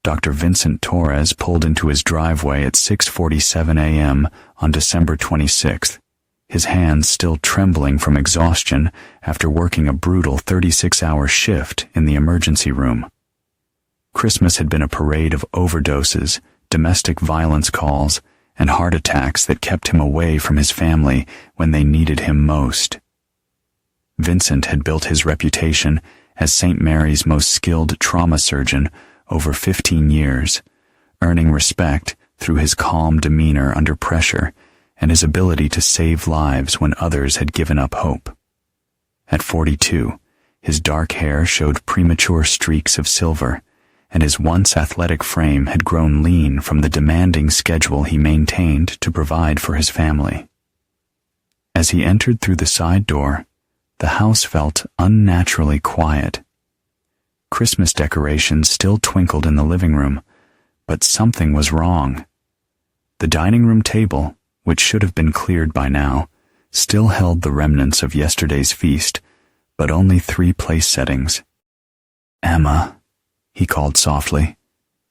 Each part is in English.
Dr. Vincent Torres pulled into his driveway at 6:47 a.m. on December 26th, his hands still trembling from exhaustion after working a brutal 36-hour shift in the emergency room. Christmas had been a parade of overdoses, domestic violence calls, and heart attacks that kept him away from his family when they needed him most. Vincent had built his reputation as St. Mary's most skilled trauma surgeon over 15 years, earning respect through his calm demeanor under pressure and his ability to save lives when others had given up hope. At 42, his dark hair showed premature streaks of silver, and his once athletic frame had grown lean from the demanding schedule he maintained to provide for his family. As he entered through the side door, the house felt unnaturally quiet. Christmas decorations still twinkled in the living room, but something was wrong. The dining room table, which should have been cleared by now, still held the remnants of yesterday's feast, but only 3 place settings. "Emma," he called softly,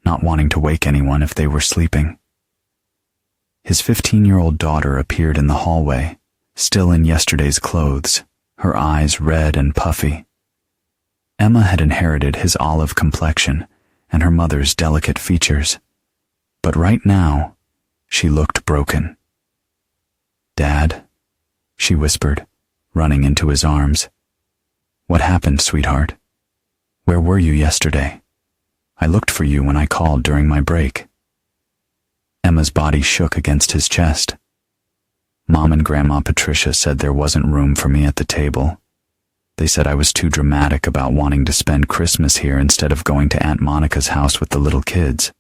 not wanting to wake anyone if they were sleeping. His 15-year-old daughter appeared in the hallway, still in yesterday's clothes, her eyes red and puffy. Emma had inherited his olive complexion and her mother's delicate features, but right now, she looked broken. "Dad," she whispered, running into his arms. "What happened, sweetheart? Where were you yesterday? I looked for you when I called during my break." Emma's body shook against his chest. "Mom and Grandma Patricia said there wasn't room for me at the table. They said I was too dramatic about wanting to spend Christmas here instead of going to Aunt Monica's house with the little kids.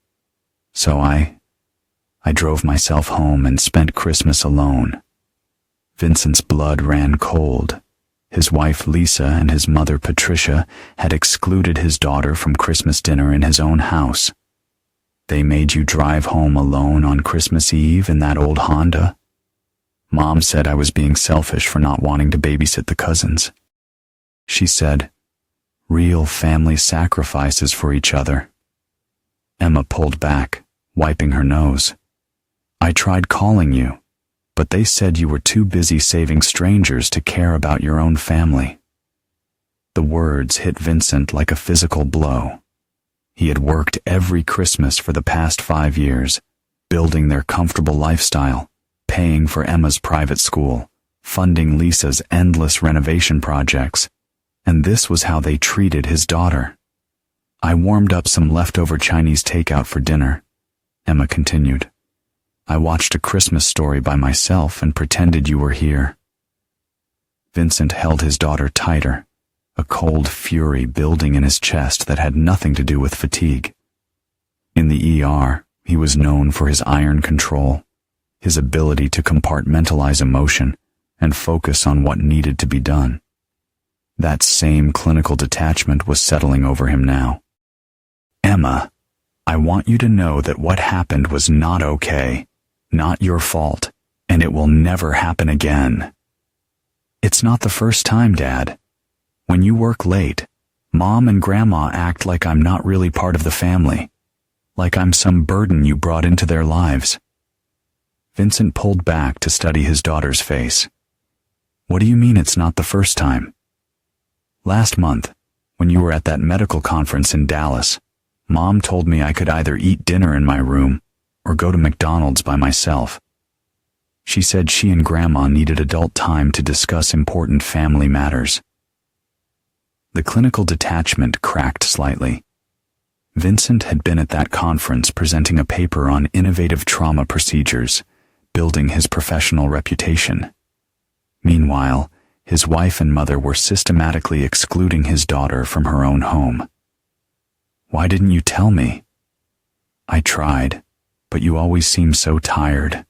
So I drove myself home and spent Christmas alone." Vincent's blood ran cold. His wife Lisa and his mother Patricia had excluded his daughter from Christmas dinner in his own house. "They made you drive home alone on Christmas Eve in that old Honda?" "Mom said I was being selfish for not wanting to babysit the cousins. She said, 'Real family sacrifices for each other.'" Emma pulled back, wiping her nose. "I tried calling you, but they said you were too busy saving strangers to care about your own family." The words hit Vincent like a physical blow. He had worked every Christmas for the past 5 years, building their comfortable lifestyle, paying for Emma's private school, funding Lisa's endless renovation projects, and this was how they treated his daughter. "I warmed up some leftover Chinese takeout for dinner," Emma continued. "I watched A Christmas Story by myself and pretended you were here." Vincent held his daughter tighter, a cold fury building in his chest that had nothing to do with fatigue. In the ER, he was known for his iron control, his ability to compartmentalize emotion and focus on what needed to be done. That same clinical detachment was settling over him now. "Emma, I want you to know that what happened was not okay, not your fault, and it will never happen again." "It's not the first time, Dad. When you work late, Mom and Grandma act like I'm not really part of the family, like I'm some burden you brought into their lives." Vincent pulled back to study his daughter's face. "What do you mean it's not the first time?" "Last month, when you were at that medical conference in Dallas, Mom told me I could either eat dinner in my room or go to McDonald's by myself. She said she and Grandma needed adult time to discuss important family matters." The clinical detachment cracked slightly. Vincent had been at that conference presenting a paper on innovative trauma procedures, building his professional reputation. Meanwhile, his wife and mother were systematically excluding his daughter from her own home. "Why didn't you tell me?" "I tried, but you always seem so tired."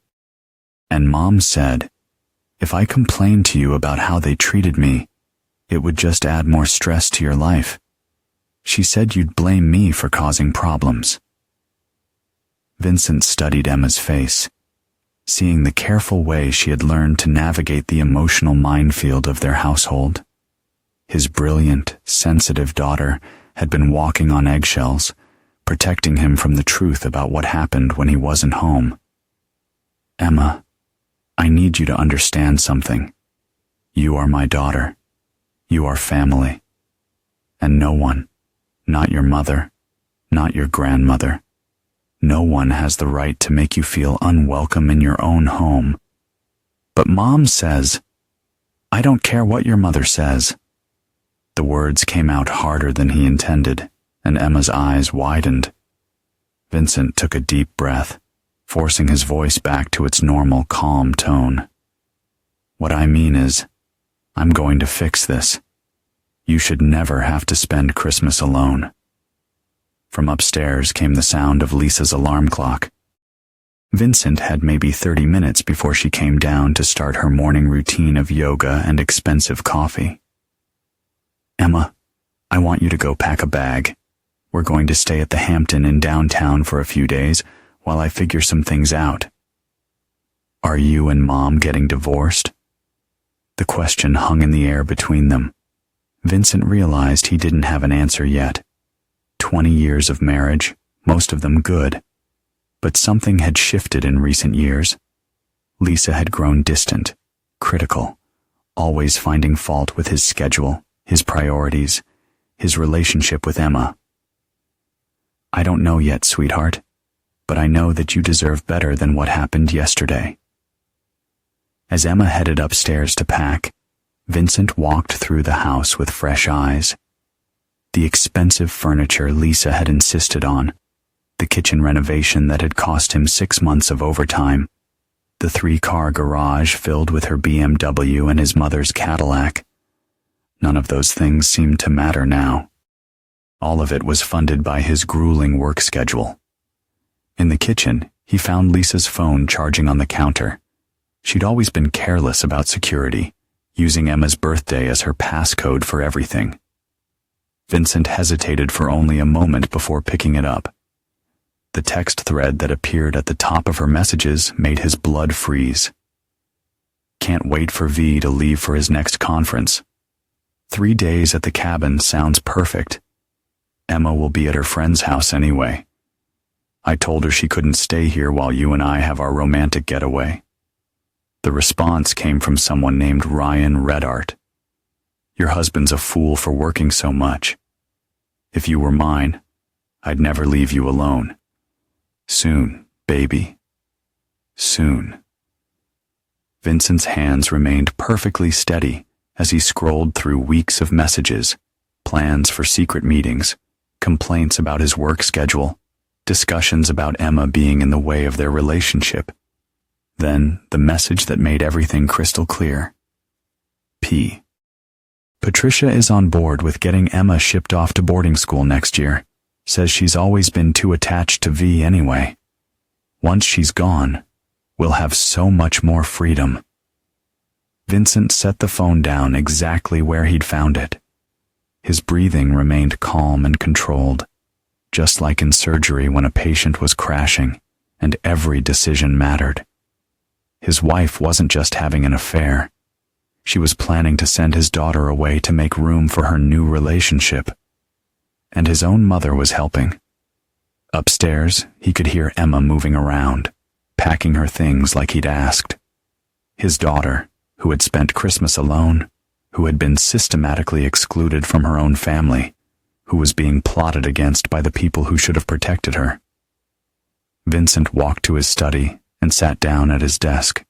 And Mom said, "If I complained to you about how they treated me, it would just add more stress to your life. She said you'd blame me for causing problems." Vincent studied Emma's face, seeing the careful way she had learned to navigate the emotional minefield of their household. His brilliant, sensitive daughter had been walking on eggshells, protecting him from the truth about what happened when he wasn't home. "Emma, I need you to understand something. You are my daughter. You are family. And no one, not your mother, not your grandmother, no one has the right to make you feel unwelcome in your own home. But Mom says, I don't care what your mother says." The words came out harder than he intended, and Emma's eyes widened. Vincent took a deep breath, forcing his voice back to its normal, calm tone. "What I mean is, I'm going to fix this. You should never have to spend Christmas alone." From upstairs came the sound of Lisa's alarm clock. Vincent had maybe 30 minutes before she came down to start her morning routine of yoga and expensive coffee. "Emma, I want you to go pack a bag. We're going to stay at the Hampton in downtown for a few days while I figure some things out." "Are you and Mom getting divorced?" The question hung in the air between them. Vincent realized he didn't have an answer yet. 20 years of marriage, most of them good. But something had shifted in recent years. Lisa had grown distant, critical, always finding fault with his schedule, his priorities, his relationship with Emma. "I don't know yet, sweetheart, but I know that you deserve better than what happened yesterday." As Emma headed upstairs to pack, Vincent walked through the house with fresh eyes. The expensive furniture Lisa had insisted on, the kitchen renovation that had cost him 6 months of overtime, the 3-car garage filled with her BMW and his mother's Cadillac. None of those things seemed to matter now. All of it was funded by his grueling work schedule. In the kitchen, he found Lisa's phone charging on the counter. She'd always been careless about security, using Emma's birthday as her passcode for everything. Vincent hesitated for only a moment before picking it up. The text thread that appeared at the top of her messages made his blood freeze. "Can't wait for V to leave for his next conference. 3 days at the cabin sounds perfect. Emma will be at her friend's house anyway. I told her she couldn't stay here while you and I have our romantic getaway." The response came from someone named Ryan Redart. "Your husband's a fool for working so much. If you were mine, I'd never leave you alone. Soon, baby. Soon." Vincent's hands remained perfectly steady as he scrolled through weeks of messages, plans for secret meetings, complaints about his work schedule, discussions about Emma being in the way of their relationship. Then the message that made everything crystal clear. P. "Patricia is on board with getting Emma shipped off to boarding school next year. Says she's always been too attached to V anyway. Once she's gone, we'll have so much more freedom." Vincent set the phone down exactly where he'd found it. His breathing remained calm and controlled, just like in surgery when a patient was crashing, and every decision mattered. His wife wasn't just having an affair. She was planning to send his daughter away to make room for her new relationship. And his own mother was helping. Upstairs, he could hear Emma moving around, packing her things like he'd asked. His daughter, who had spent Christmas alone, who had been systematically excluded from her own family, who was being plotted against by the people who should have protected her. Vincent walked to his study and sat down at his desk.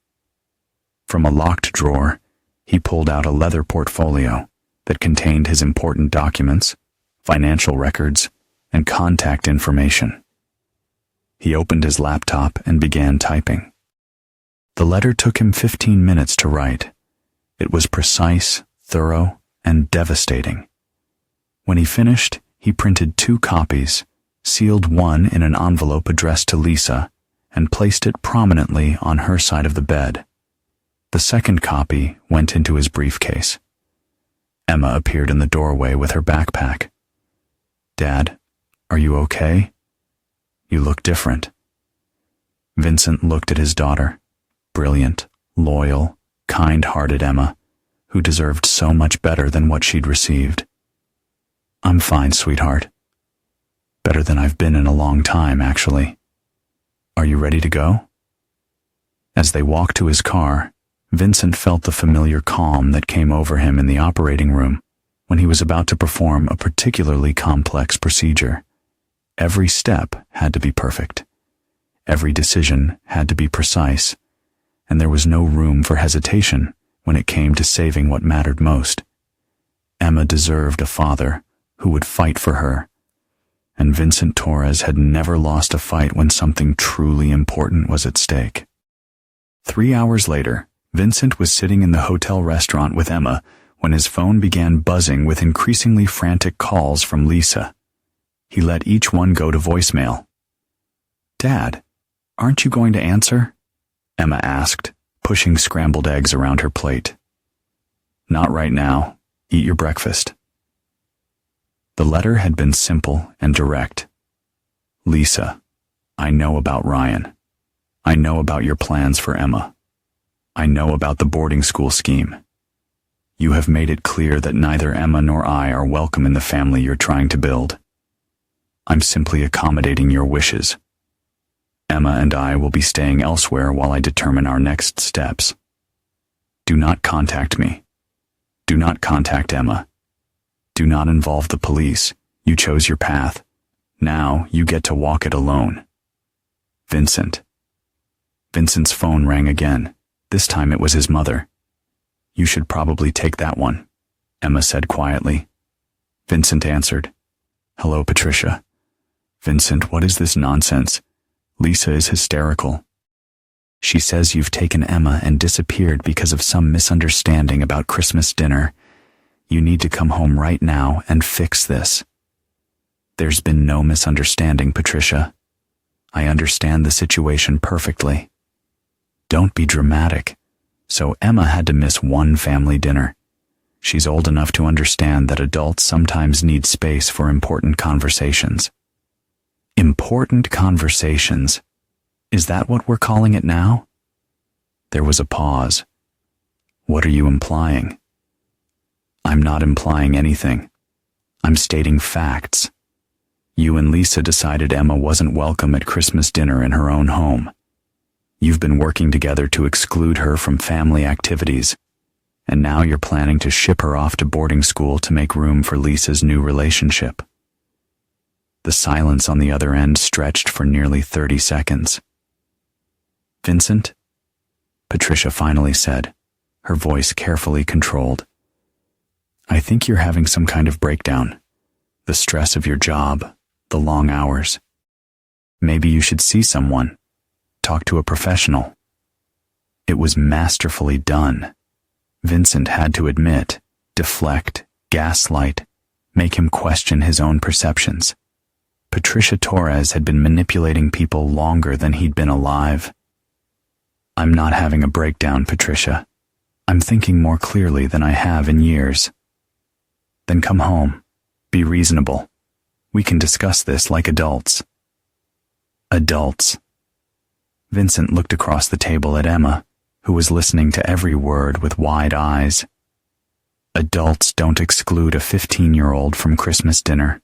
From a locked drawer, he pulled out a leather portfolio that contained his important documents, financial records, and contact information. He opened his laptop and began typing. The letter took him 15 minutes to write. It was precise, thorough, and devastating. When he finished, he printed 2 copies, sealed one in an envelope addressed to Lisa, and placed it prominently on her side of the bed. The second copy went into his briefcase. Emma appeared in the doorway with her backpack. "Dad, are you okay? You look different." Vincent looked at his daughter, brilliant, loyal, kind-hearted Emma, who deserved so much better than what she'd received. "I'm fine, sweetheart." Better than I've been in a long time, actually. Are you ready to go? As they walked to his car, Vincent felt the familiar calm that came over him in the operating room when he was about to perform a particularly complex procedure. Every step had to be perfect. Every decision had to be precise, and there was no room for hesitation when it came to saving what mattered most. Emma deserved a father who would fight for her, and Vincent Torres had never lost a fight when something truly important was at stake. 3 hours later, Vincent was sitting in the hotel restaurant with Emma when his phone began buzzing with increasingly frantic calls from Lisa. He let each one go to voicemail. "Dad, aren't you going to answer?" Emma asked, pushing scrambled eggs around her plate. "Not right now. Eat your breakfast." The letter had been simple and direct. "Lisa, I know about Ryan. I know about your plans for Emma. I know about the boarding school scheme. You have made it clear that neither Emma nor I are welcome in the family you're trying to build. I'm simply accommodating your wishes. Emma and I will be staying elsewhere while I determine our next steps. Do not contact me. Do not contact Emma. Do not involve the police. You chose your path. Now you get to walk it alone. Vincent." Vincent's phone rang again. This time it was his mother. "You should probably take that one," Emma said quietly. Vincent answered. "Hello, Patricia." "Vincent, what is this nonsense? Lisa is hysterical. She says you've taken Emma and disappeared because of some misunderstanding about Christmas dinner. You need to come home right now and fix this." "There's been no misunderstanding, Patricia. I understand the situation perfectly. Don't be dramatic. So Emma had to miss one family dinner. She's old enough to understand that adults sometimes need space for important conversations." Important conversations. Is that what we're calling it now? There was a pause. "What are you implying?" "I'm not implying anything. I'm stating facts. You and Lisa decided Emma wasn't welcome at Christmas dinner in her own home. You've been working together to exclude her from family activities, and now you're planning to ship her off to boarding school to make room for Lisa's new relationship." The silence on the other end stretched for nearly 30 seconds. "Vincent?" Patricia finally said, her voice carefully controlled. "I think you're having some kind of breakdown. The stress of your job, the long hours. Maybe you should see someone. Talk to a professional." It was masterfully done. Vincent had to admit, deflect, gaslight, make him question his own perceptions. Patricia Torres had been manipulating people longer than he'd been alive. "I'm not having a breakdown, Patricia. I'm thinking more clearly than I have in years." "Then come home. Be reasonable. We can discuss this like adults." Adults. Vincent looked across the table at Emma, who was listening to every word with wide eyes. Adults don't exclude a 15-year-old from Christmas dinner.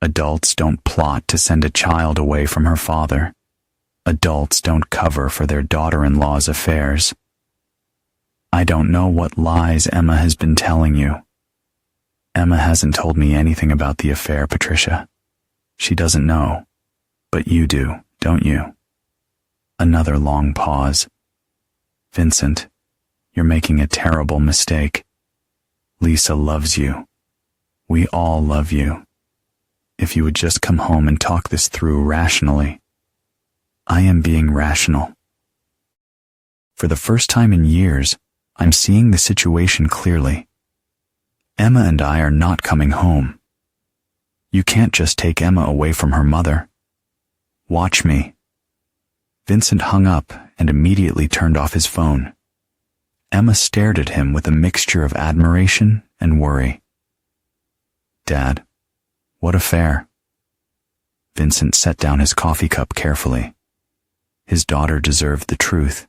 Adults don't plot to send a child away from her father. Adults don't cover for their daughter-in-law's affairs. "I don't know what lies Emma has been telling you." "Emma hasn't told me anything about the affair, Patricia. She doesn't know. But you do, don't you?" Another long pause. "Vincent, you're making a terrible mistake. Lisa loves you. We all love you. If you would just come home and talk this through rationally." "I am being rational. For the first time in years, I'm seeing the situation clearly. Emma and I are not coming home. You can't just take Emma away from her mother. Watch me." Vincent hung up and immediately turned off his phone. Emma stared at him with a mixture of admiration and worry. "Dad, what affair?" Vincent set down his coffee cup carefully. His daughter deserved the truth,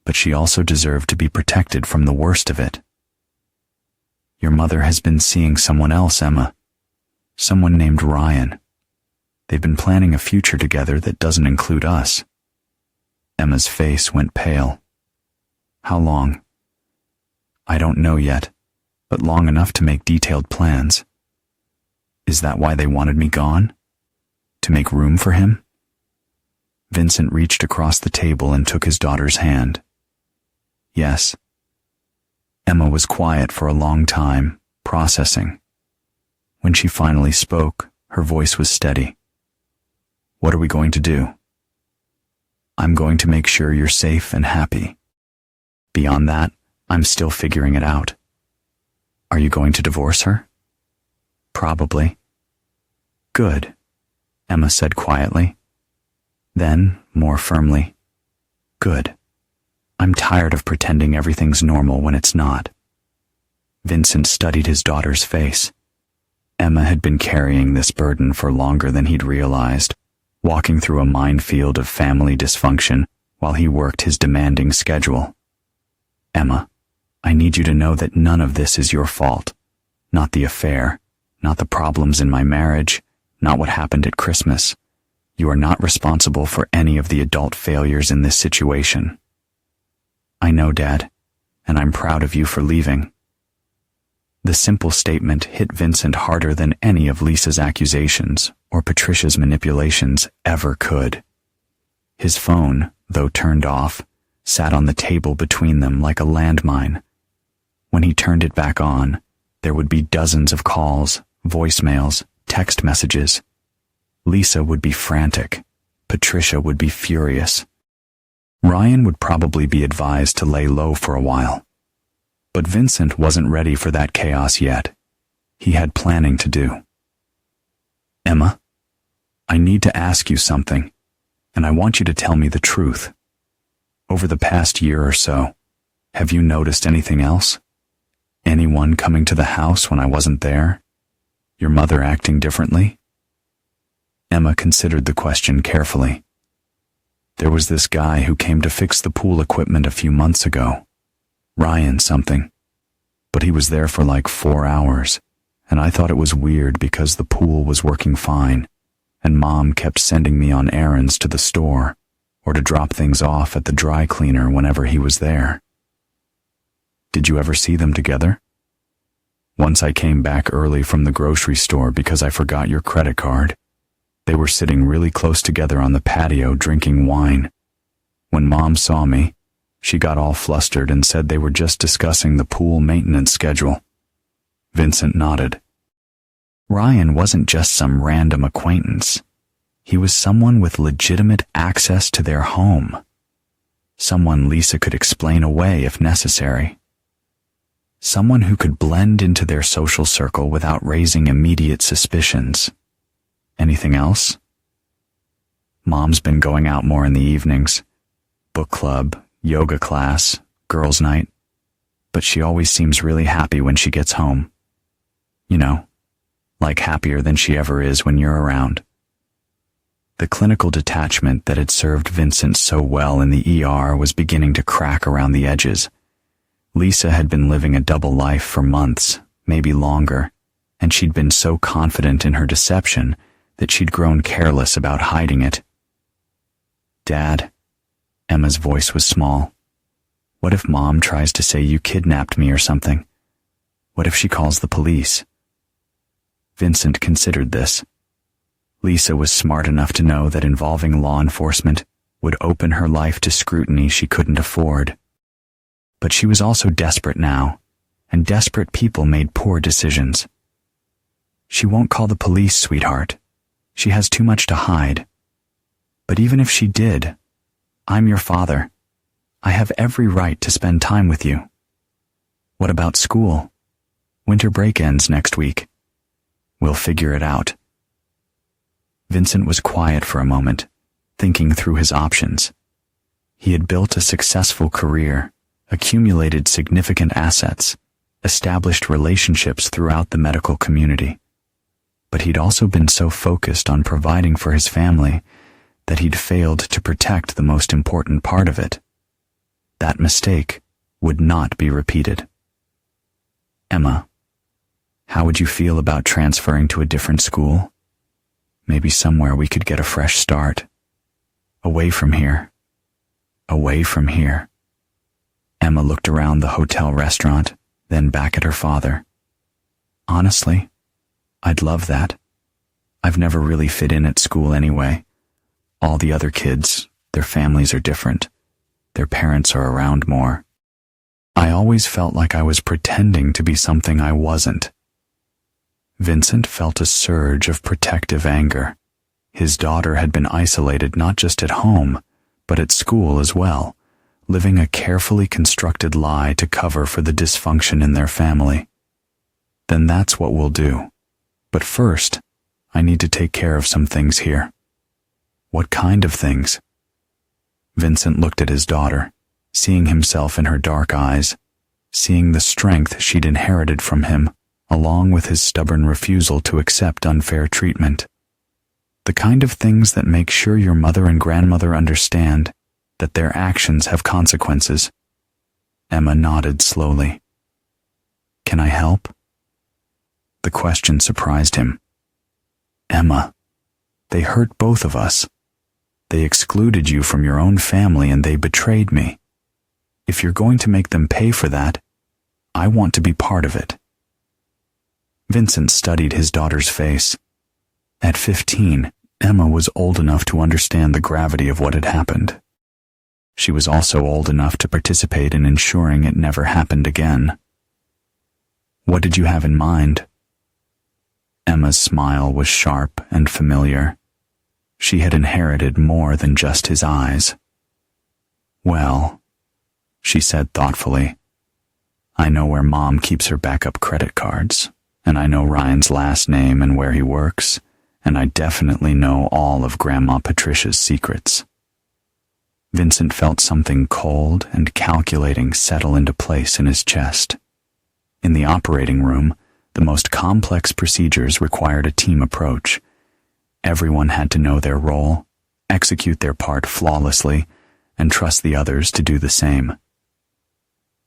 but she also deserved to be protected from the worst of it. "Your mother has been seeing someone else, Emma. Someone named Ryan." They've been planning a future together that doesn't include us. Emma's face went pale. How long? I don't know yet, but long enough to make detailed plans. Is that why they wanted me gone? To make room for him? Vincent reached across the table and took his daughter's hand. Yes. Emma was quiet for a long time, processing. When she finally spoke, her voice was steady. What are we going to do? I'm going to make sure you're safe and happy. Beyond that, I'm still figuring it out. Are you going to divorce her? Probably. Good, Emma said quietly. Then, more firmly, good. I'm tired of pretending everything's normal when it's not. Vincent studied his daughter's face. Emma had been carrying this burden for longer than he'd realized, walking through a minefield of family dysfunction while he worked his demanding schedule. Emma, I need you to know that none of this is your fault. Not the affair, not the problems in my marriage, not what happened at Christmas. You are not responsible for any of the adult failures in this situation. I know, Dad, and I'm proud of you for leaving. The simple statement hit Vincent harder than any of Lisa's accusations or Patricia's manipulations ever could. His phone, though turned off, sat on the table between them like a landmine. When he turned it back on, there would be dozens of calls, voicemails, text messages. Lisa would be frantic. Patricia would be furious. Ryan would probably be advised to lay low for a while. But Vincent wasn't ready for that chaos yet. He had planning to do. Emma, I need to ask you something, and I want you to tell me the truth. Over the past year or so, have you noticed anything else? Anyone coming to the house when I wasn't there? Your mother acting differently? Emma considered the question carefully. There was this guy who came to fix the pool equipment a few months ago. Ryan something. But he was there for like 4 hours, and I thought it was weird because the pool was working fine, and Mom kept sending me on errands to the store, or to drop things off at the dry cleaner whenever he was there. Did you ever see them together? Once I came back early from the grocery store because I forgot your credit card. They were sitting really close together on the patio drinking wine. When Mom saw me, she got all flustered and said they were just discussing the pool maintenance schedule. Vincent nodded. Ryan wasn't just some random acquaintance. He was someone with legitimate access to their home. Someone Lisa could explain away if necessary. Someone who could blend into their social circle without raising immediate suspicions. Anything else? Mom's been going out more in the evenings. Book club, yoga class, girls' night. But she always seems really happy when she gets home. You know, like happier than she ever is when you're around. The clinical detachment that had served Vincent so well in the ER was beginning to crack around the edges. Lisa had been living a double life for months, maybe longer, and she'd been so confident in her deception that she'd grown careless about hiding it. Dad, Emma's voice was small. What if Mom tries to say you kidnapped me or something? What if she calls the police? Vincent considered this. Lisa was smart enough to know that involving law enforcement would open her life to scrutiny she couldn't afford. But she was also desperate now, and desperate people made poor decisions. She won't call the police, sweetheart. She has too much to hide. But even if she did, I'm your father. I have every right to spend time with you. What about school? Winter break ends next week. We'll figure it out. Vincent was quiet for a moment, thinking through his options. He had built a successful career, accumulated significant assets, established relationships throughout the medical community. But he'd also been so focused on providing for his family that he'd failed to protect the most important part of it. That mistake would not be repeated. Emma, how would you feel about transferring to a different school? Maybe somewhere we could get a fresh start. Away from here. Away from here. Emma looked around the hotel restaurant, then back at her father. Honestly, I'd love that. I've never really fit in at school anyway. All the other kids, their families are different. Their parents are around more. I always felt like I was pretending to be something I wasn't. Vincent felt a surge of protective anger. His daughter had been isolated not just at home, but at school as well, living a carefully constructed lie to cover for the dysfunction in their family. Then that's what we'll do. But first, I need to take care of some things here. What kind of things? Vincent looked at his daughter, seeing himself in her dark eyes, seeing the strength she'd inherited from him, along with his stubborn refusal to accept unfair treatment. The kind of things that make sure your mother and grandmother understand that their actions have consequences. Emma nodded slowly. Can I help? The question surprised him. Emma, they hurt both of us. They excluded you from your own family and they betrayed me. If you're going to make them pay for that, I want to be part of it. Vincent studied his daughter's face. At 15, Emma was old enough to understand the gravity of what had happened. She was also old enough to participate in ensuring it never happened again. What did you have in mind? Emma's smile was sharp and familiar. She had inherited more than just his eyes. Well, she said thoughtfully, I know where Mom keeps her backup credit cards, and I know Ryan's last name and where he works, and I definitely know all of Grandma Patricia's secrets. Vincent felt something cold and calculating settle into place in his chest. In the operating room, the most complex procedures required a team approach. Everyone had to know their role, execute their part flawlessly, and trust the others to do the same.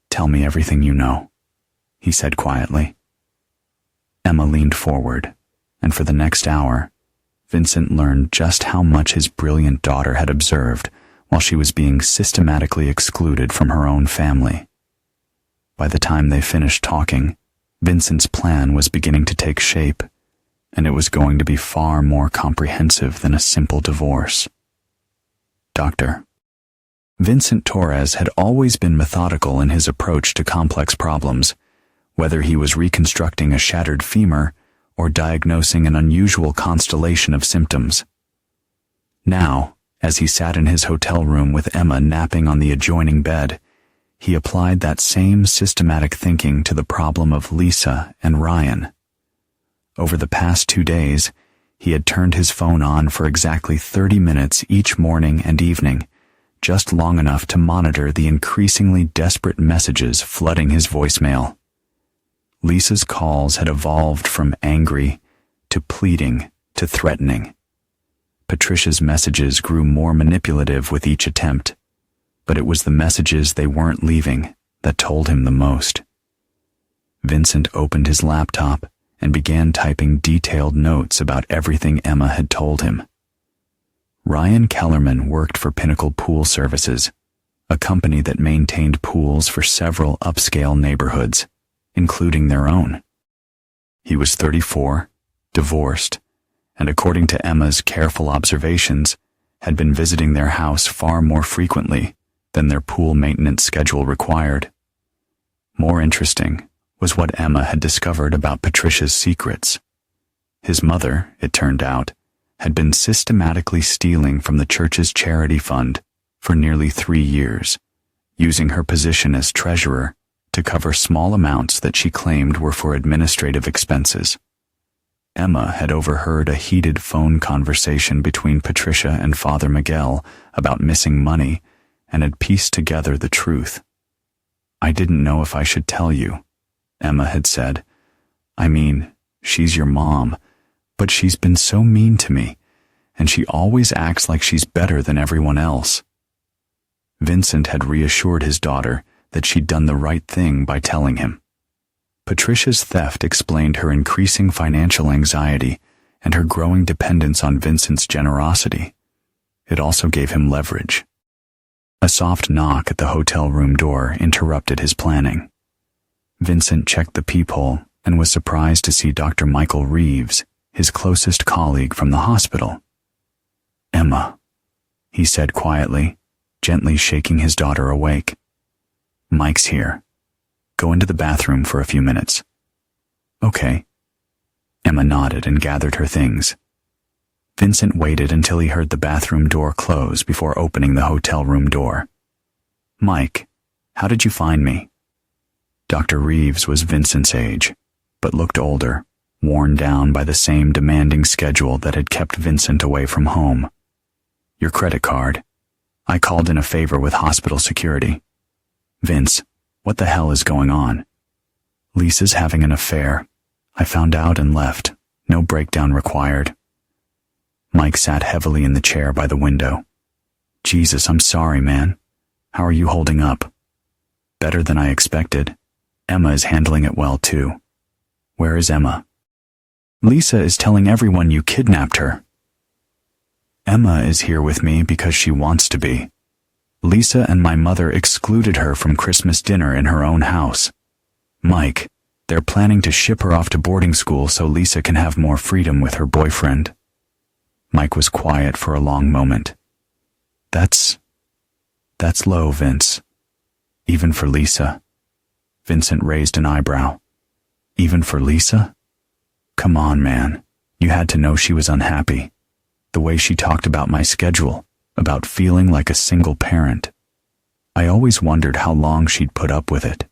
Tell me everything you know, he said quietly. Emma leaned forward, and for the next hour, Vincent learned just how much his brilliant daughter had observed while she was being systematically excluded from her own family. By the time they finished talking, Vincent's plan was beginning to take shape, and it was going to be far more comprehensive than a simple divorce. Doctor. Vincent Torres had always been methodical in his approach to complex problems, whether he was reconstructing a shattered femur or diagnosing an unusual constellation of symptoms. Now, as he sat in his hotel room with Emma napping on the adjoining bed, he applied that same systematic thinking to the problem of Lisa and Ryan. Over the past 2 days, he had turned his phone on for exactly 30 minutes each morning and evening, just long enough to monitor the increasingly desperate messages flooding his voicemail. Lisa's calls had evolved from angry to pleading to threatening. Patricia's messages grew more manipulative with each attempt, but it was the messages they weren't leaving that told him the most. Vincent opened his laptop and began typing detailed notes about everything Emma had told him. Ryan Kellerman worked for Pinnacle Pool Services, a company that maintained pools for several upscale neighborhoods, including their own. He was 34, divorced, and according to Emma's careful observations, had been visiting their house far more frequently than their pool maintenance schedule required. More interesting was what Emma had discovered about Patricia's secrets. His mother, it turned out, had been systematically stealing from the church's charity fund for nearly 3 years, using her position as treasurer to cover small amounts that she claimed were for administrative expenses. Emma had overheard a heated phone conversation between Patricia and Father Miguel about missing money and had pieced together the truth. I didn't know if I should tell you, Emma had said. I mean, she's your mom, but she's been so mean to me, and she always acts like she's better than everyone else. Vincent had reassured his daughter that she'd done the right thing by telling him. Patricia's theft explained her increasing financial anxiety and her growing dependence on Vincent's generosity. It also gave him leverage. A soft knock at the hotel room door interrupted his planning. Vincent checked the peephole and was surprised to see Dr. Michael Reeves, his closest colleague from the hospital. "Emma," he said quietly, gently shaking his daughter awake. "Mike's here. Go into the bathroom for a few minutes." "Okay." Emma nodded and gathered her things. Vincent waited until he heard the bathroom door close before opening the hotel room door. "Mike, how did you find me?" Dr. Reeves was Vincent's age, but looked older, worn down by the same demanding schedule that had kept Vincent away from home. "Your credit card. I called in a favor with hospital security." "Vince, what the hell is going on?" "Lisa's having an affair. I found out and left. No breakdown required." Mike sat heavily in the chair by the window. "Jesus, I'm sorry, man. How are you holding up?" "Better than I expected. Emma is handling it well, too." "Where is Emma?" "Lisa is telling everyone you kidnapped her." "Emma is here with me because she wants to be. Lisa and my mother excluded her from Christmas dinner in her own house. Mike, they're planning to ship her off to boarding school so Lisa can have more freedom with her boyfriend." Mike was quiet for a long moment. That's low, Vince. Even for Lisa." Vincent raised an eyebrow. "Even for Lisa? Come on, man. You had to know she was unhappy. The way she talked about my schedule, about feeling like a single parent. I always wondered how long she'd put up with it."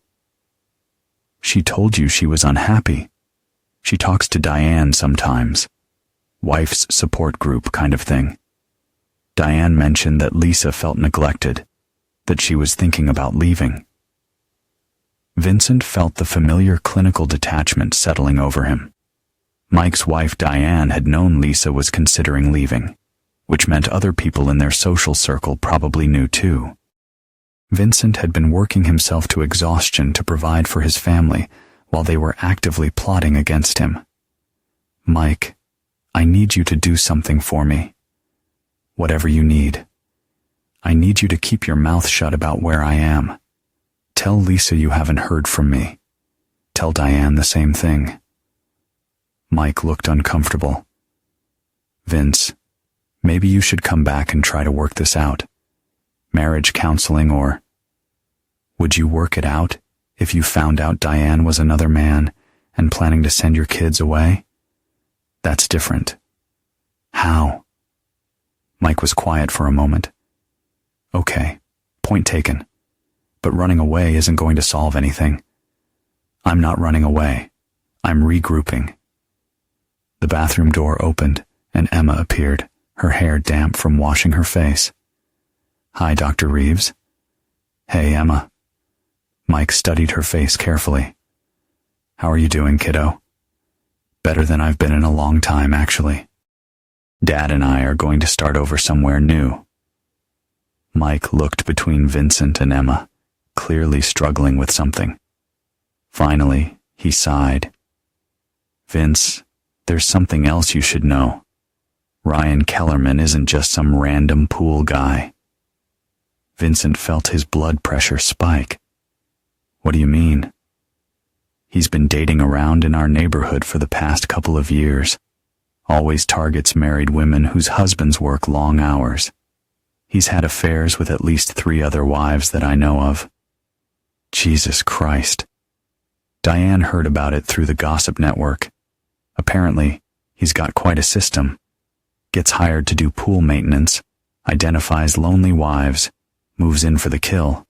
"She told you she was unhappy. She talks to Diane sometimes. Wife's support group kind of thing. Diane mentioned that Lisa felt neglected, that she was thinking about leaving." Vincent felt the familiar clinical detachment settling over him. Mike's wife Diane had known Lisa was considering leaving, which meant other people in their social circle probably knew too. Vincent had been working himself to exhaustion to provide for his family while they were actively plotting against him. "Mike, I need you to do something for me. Whatever you need. I need you to keep your mouth shut about where I am. Tell Lisa you haven't heard from me. Tell Diane the same thing." Mike looked uncomfortable. "Vince, maybe you should come back and try to work this out. Marriage counseling or... Would you work it out if you found out Diane was another man and planning to send your kids away? That's different." "How?" Mike was quiet for a moment. "Okay, point taken. But running away isn't going to solve anything. I'm not running away. I'm regrouping." The bathroom door opened and Emma appeared, her hair damp from washing her face. "Hi, Dr. Reeves." "Hey, Emma." Mike studied her face carefully. "How are you doing, kiddo?" "Better than I've been in a long time, actually. Dad and I are going to start over somewhere new." Mike looked between Vincent and Emma, clearly struggling with something. Finally, he sighed. "Vince, there's something else you should know. Ryan Kellerman isn't just some random pool guy." Vincent felt his blood pressure spike. "What do you mean?" "He's been dating around in our neighborhood for the past couple of years. Always targets married women whose husbands work long hours. He's had affairs with at least 3 other wives that I know of." Jesus Christ. Diane heard about it through the gossip network. Apparently, he's got quite a system. Gets hired to do pool maintenance, identifies lonely wives, moves in for the kill.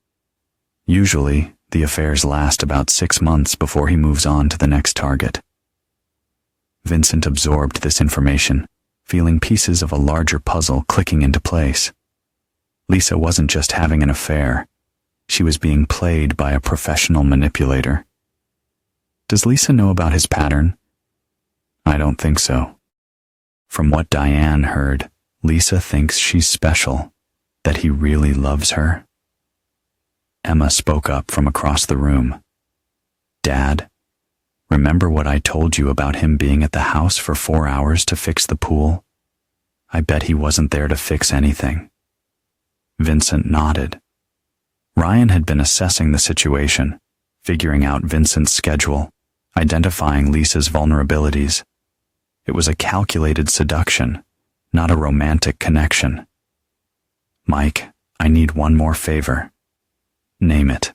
Usually, the affairs last about 6 months before he moves on to the next target. Vincent absorbed this information, feeling pieces of a larger puzzle clicking into place. Lisa wasn't just having an affair. She was being played by a professional manipulator. Does Lisa know about his pattern? I don't think so. From what Diane heard, Lisa thinks she's special, that he really loves her. Emma spoke up from across the room. "Dad, Remember what I told you about him being at the house for 4 hours to fix the pool? I bet he wasn't there to fix anything. Vincent nodded. Ryan had been assessing the situation, figuring out Vincent's schedule, identifying Lisa's vulnerabilities. It was a calculated seduction, not a romantic connection. Mike, I need one more favor. Name it.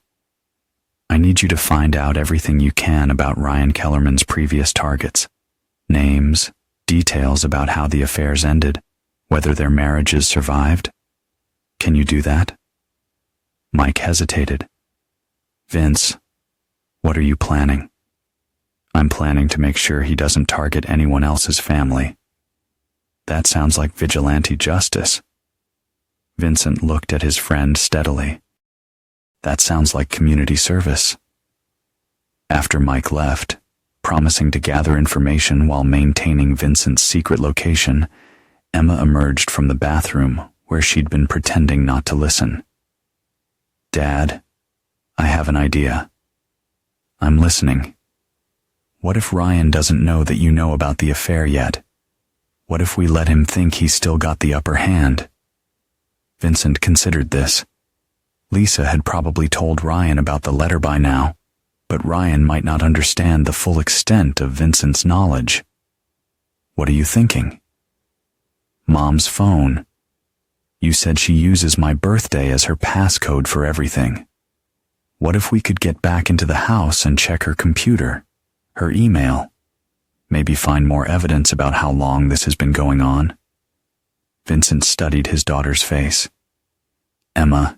I need you to find out everything you can about Ryan Kellerman's previous targets. Names, details about how the affairs ended, whether their marriages survived. Can you do that? Mike hesitated. Vince, what are you planning? I'm planning to make sure he doesn't target anyone else's family. That sounds like vigilante justice. Vincent looked at his friend steadily. That sounds like community service. After Mike left, promising to gather information while maintaining Vincent's secret location, Emma emerged from the bathroom where she'd been pretending not to listen. Dad, I have an idea. I'm listening. What if Ryan doesn't know that you know about the affair yet? What if we let him think he's still got the upper hand? Vincent considered this. Lisa had probably told Ryan about the letter by now, but Ryan might not understand the full extent of Vincent's knowledge. What are you thinking? Mom's phone. You said she uses my birthday as her passcode for everything. What if we could get back into the house and check her computer, her email, maybe find more evidence about how long this has been going on? Vincent studied his daughter's face. Emma,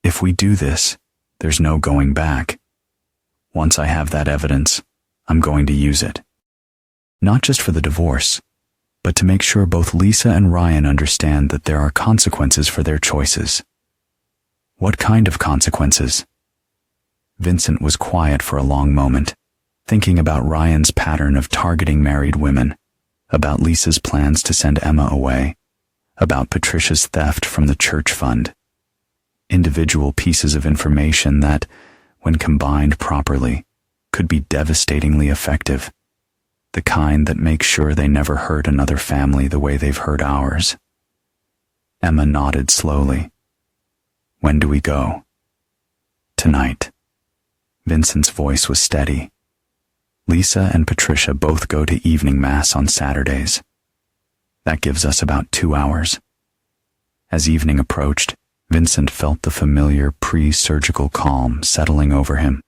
if we do this, there's no going back. Once I have that evidence, I'm going to use it. Not just for the divorce, but to make sure both Lisa and Ryan understand that there are consequences for their choices. What kind of consequences? Vincent was quiet for a long moment, thinking about Ryan's pattern of targeting married women, about Lisa's plans to send Emma away, about Patricia's theft from the church fund. Individual pieces of information that, when combined properly, could be devastatingly effective. The kind that makes sure they never hurt another family the way they've hurt ours. Emma nodded slowly. When do we go? Tonight. Vincent's voice was steady. Lisa and Patricia both go to evening mass on Saturdays. That gives us about 2 hours. As evening approached, Vincent felt the familiar pre-surgical calm settling over him.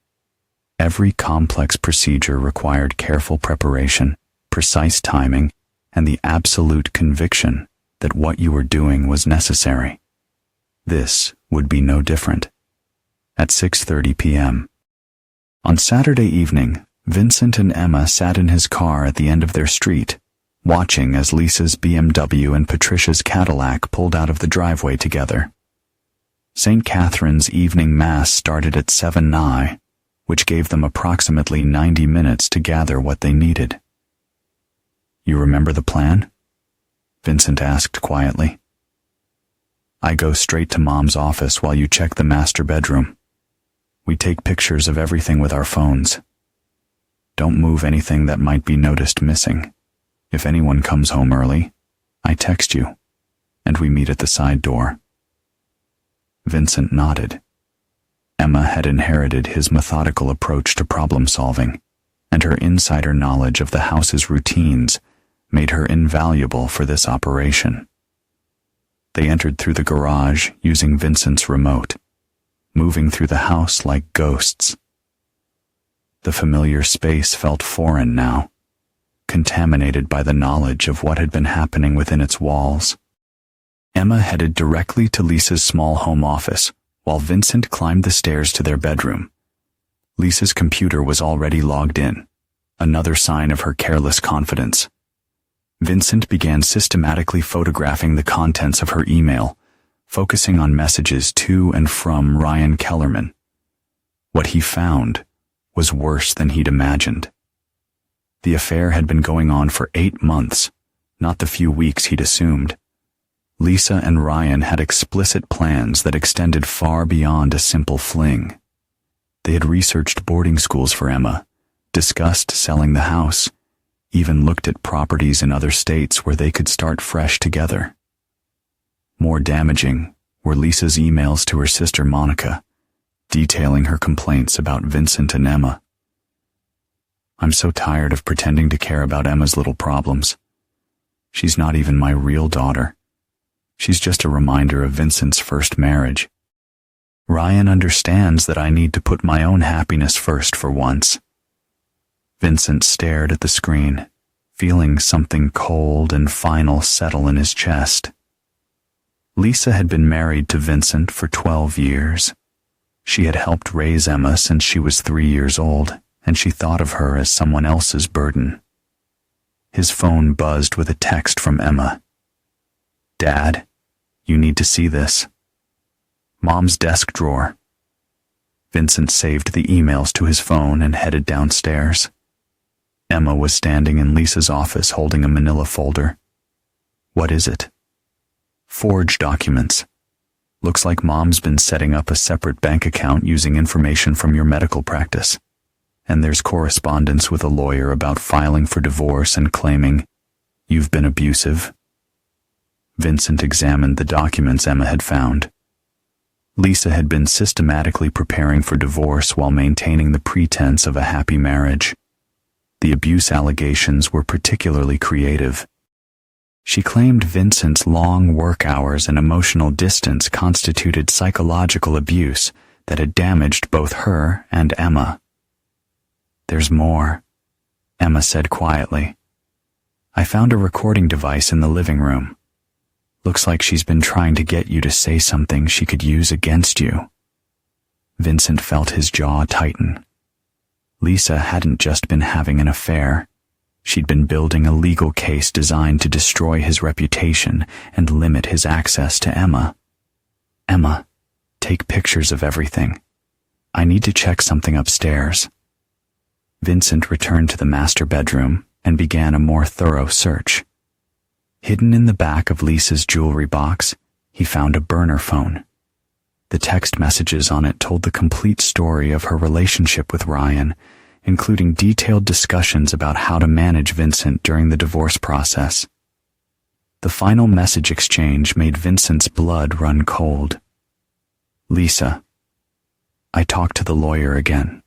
Every complex procedure required careful preparation, precise timing, and the absolute conviction that what you were doing was necessary. This would be no different. At 6:30 p.m. On Saturday evening, Vincent and Emma sat in his car at the end of their street, watching as Lisa's BMW and Patricia's Cadillac pulled out of the driveway together. St. Catherine's evening mass started at 7:09, which gave them approximately 90 minutes to gather what they needed. You remember the plan? Vincent asked quietly. I go straight to Mom's office while you check the master bedroom. We take pictures of everything with our phones. Don't move anything that might be noticed missing. If anyone comes home early, I text you, and we meet at the side door. Vincent nodded. Emma had inherited his methodical approach to problem solving, and her insider knowledge of the house's routines made her invaluable for this operation. They entered through the garage using Vincent's remote, moving through the house like ghosts. The familiar space felt foreign now, contaminated by the knowledge of what had been happening within its walls. Emma headed directly to Lisa's small home office, while Vincent climbed the stairs to their bedroom. Lisa's computer was already logged in, another sign of her careless confidence. Vincent began systematically photographing the contents of her email, focusing on messages to and from Ryan Kellerman. What he found was worse than he'd imagined. The affair had been going on for 8 months, not the few weeks he'd assumed. Lisa and Ryan had explicit plans that extended far beyond a simple fling. They had researched boarding schools for Emma, discussed selling the house, even looked at properties in other states where they could start fresh together. More damaging were Lisa's emails to her sister Monica, detailing her complaints about Vincent and Emma. I'm so tired of pretending to care about Emma's little problems. She's not even my real daughter. She's just a reminder of Vincent's first marriage. Ryan understands that I need to put my own happiness first for once. Vincent stared at the screen, feeling something cold and final settle in his chest. Lisa had been married to Vincent for 12 years. She had helped raise Emma since she was 3 years old, and she thought of her as someone else's burden. His phone buzzed with a text from Emma. Dad, you need to see this. Mom's desk drawer. Vincent saved the emails to his phone and headed downstairs. Emma was standing in Lisa's office holding a manila folder. What is it? Forged documents. Looks like Mom's been setting up a separate bank account using information from your medical practice. And there's correspondence with a lawyer about filing for divorce and claiming you've been abusive. Vincent examined the documents Emma had found. Lisa had been systematically preparing for divorce while maintaining the pretense of a happy marriage. The abuse allegations were particularly creative. She claimed Vincent's long work hours and emotional distance constituted psychological abuse that had damaged both her and Emma. There's more, Emma said quietly. I found a recording device in the living room. Looks like she's been trying to get you to say something she could use against you. Vincent felt his jaw tighten. Lisa hadn't just been having an affair. She'd been building a legal case designed to destroy his reputation and limit his access to Emma. Emma, take pictures of everything. I need to check something upstairs. Vincent returned to the master bedroom and began a more thorough search. Hidden in the back of Lisa's jewelry box, he found a burner phone. The text messages on it told the complete story of her relationship with Ryan, including detailed discussions about how to manage Vincent during the divorce process. The final message exchange made Vincent's blood run cold. Lisa, I talked to the lawyer again.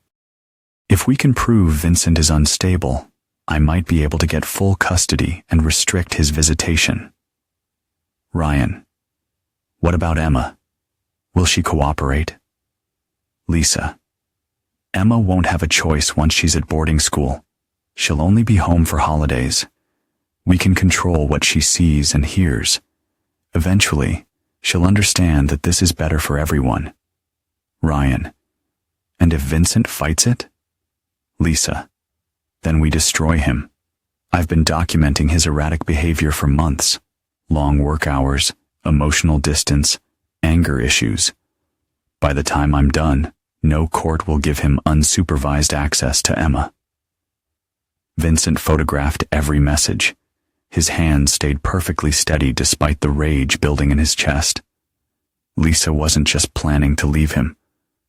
If we can prove Vincent is unstable, I might be able to get full custody and restrict his visitation. Ryan, what about Emma? Will she cooperate? Lisa, Emma won't have a choice once she's at boarding school. She'll only be home for holidays. We can control what she sees and hears. Eventually, she'll understand that this is better for everyone. Ryan, and if Vincent fights it? Lisa, then we destroy him. I've been documenting his erratic behavior for months. Long work hours, emotional distance, anger issues. By the time I'm done, no court will give him unsupervised access to Emma. Vincent photographed every message. His hands stayed perfectly steady despite the rage building in his chest. Lisa wasn't just planning to leave him.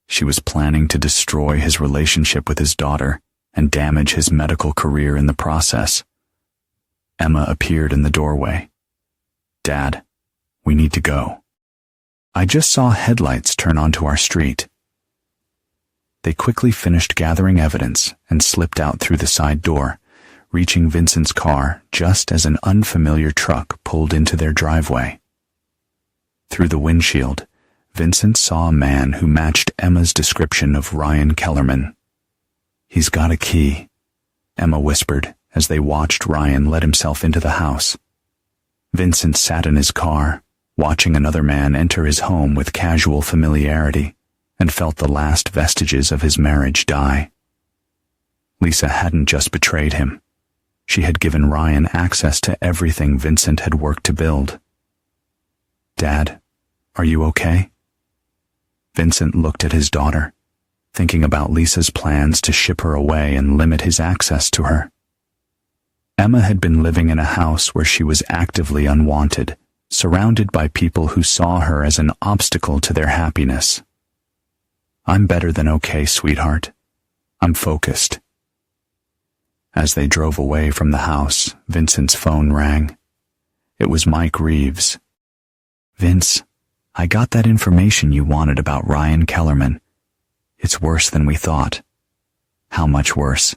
She was planning to destroy his relationship with his daughter and damage his medical career in the process. Emma appeared in the doorway. Dad, we need to go. I just saw headlights turn onto our street. They quickly finished gathering evidence and slipped out through the side door, reaching Vincent's car just as an unfamiliar truck pulled into their driveway. Through the windshield, Vincent saw a man who matched Emma's description of Ryan Kellerman. He's got a key, Emma whispered as they watched Ryan let himself into the house. Vincent sat in his car, watching another man enter his home with casual familiarity, and felt the last vestiges of his marriage die. Lisa hadn't just betrayed him. She had given Ryan access to everything Vincent had worked to build. Dad, are you okay? Vincent looked at his daughter, thinking about Lisa's plans to ship her away and limit his access to her. Emma had been living in a house where she was actively unwanted, surrounded by people who saw her as an obstacle to their happiness. I'm better than okay, sweetheart. I'm focused. As they drove away from the house, Vincent's phone rang. It was Mike Reeves. "Vince, I got that information you wanted about Ryan Kellerman. It's worse than we thought." "How much worse?"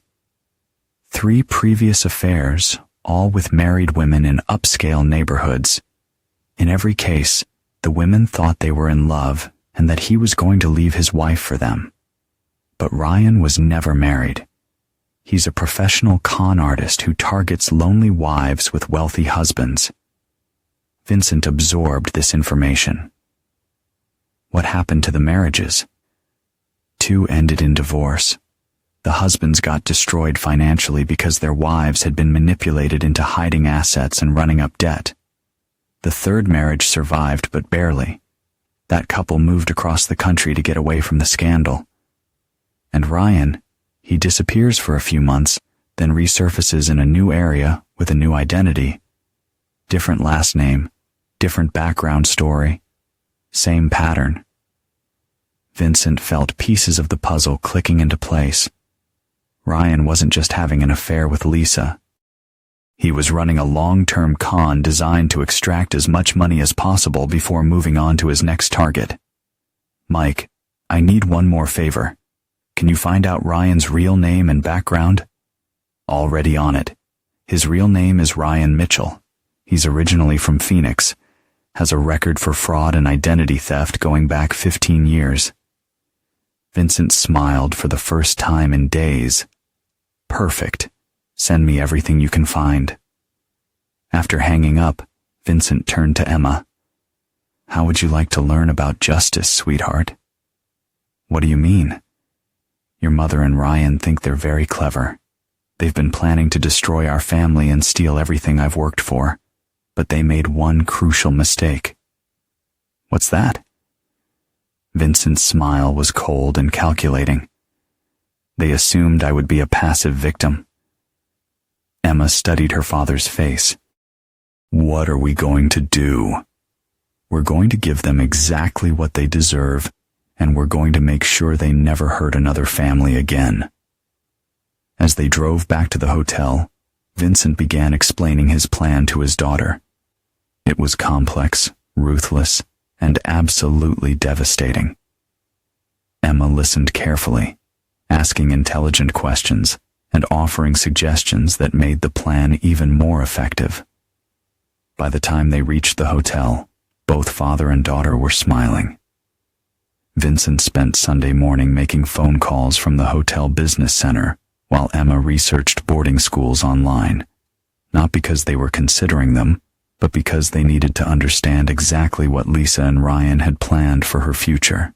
3 previous affairs, all with married women in upscale neighborhoods. In every case, the women thought they were in love and that he was going to leave his wife for them. But Ryan was never married. He's a professional con artist who targets lonely wives with wealthy husbands. Vincent absorbed this information. What happened to the marriages? 2 ended in divorce. The husbands got destroyed financially because their wives had been manipulated into hiding assets and running up debt. The 3rd marriage survived, but barely. That couple moved across the country to get away from the scandal. And Ryan, he disappears for a few months, then resurfaces in a new area with a new identity. Different last name, different background story, same pattern. Vincent felt pieces of the puzzle clicking into place. Ryan wasn't just having an affair with Lisa. He was running a long-term con designed to extract as much money as possible before moving on to his next target. "Mike, I need one more favor. Can you find out Ryan's real name and background?" "Already on it. His real name is Ryan Mitchell. He's originally from Phoenix, has a record for fraud and identity theft going back 15 years. Vincent smiled for the first time in days. "Perfect. Send me everything you can find." After hanging up, Vincent turned to Emma. "How would you like to learn about justice, sweetheart?" "What do you mean?" "Your mother and Ryan think they're very clever. They've been planning to destroy our family and steal everything I've worked for. But they made one crucial mistake." "What's that?" Vincent's smile was cold and calculating. "They assumed I would be a passive victim." Emma studied her father's face. "What are we going to do?" "We're going to give them exactly what they deserve, and we're going to make sure they never hurt another family again." As they drove back to the hotel, Vincent began explaining his plan to his daughter. It was complex, ruthless, and absolutely devastating. Emma listened carefully, asking intelligent questions and offering suggestions that made the plan even more effective. By the time they reached the hotel, both father and daughter were smiling. Vincent spent Sunday morning making phone calls from the hotel business center while Emma researched boarding schools online, not because they were considering them, but because they needed to understand exactly what Lisa and Ryan had planned for her future.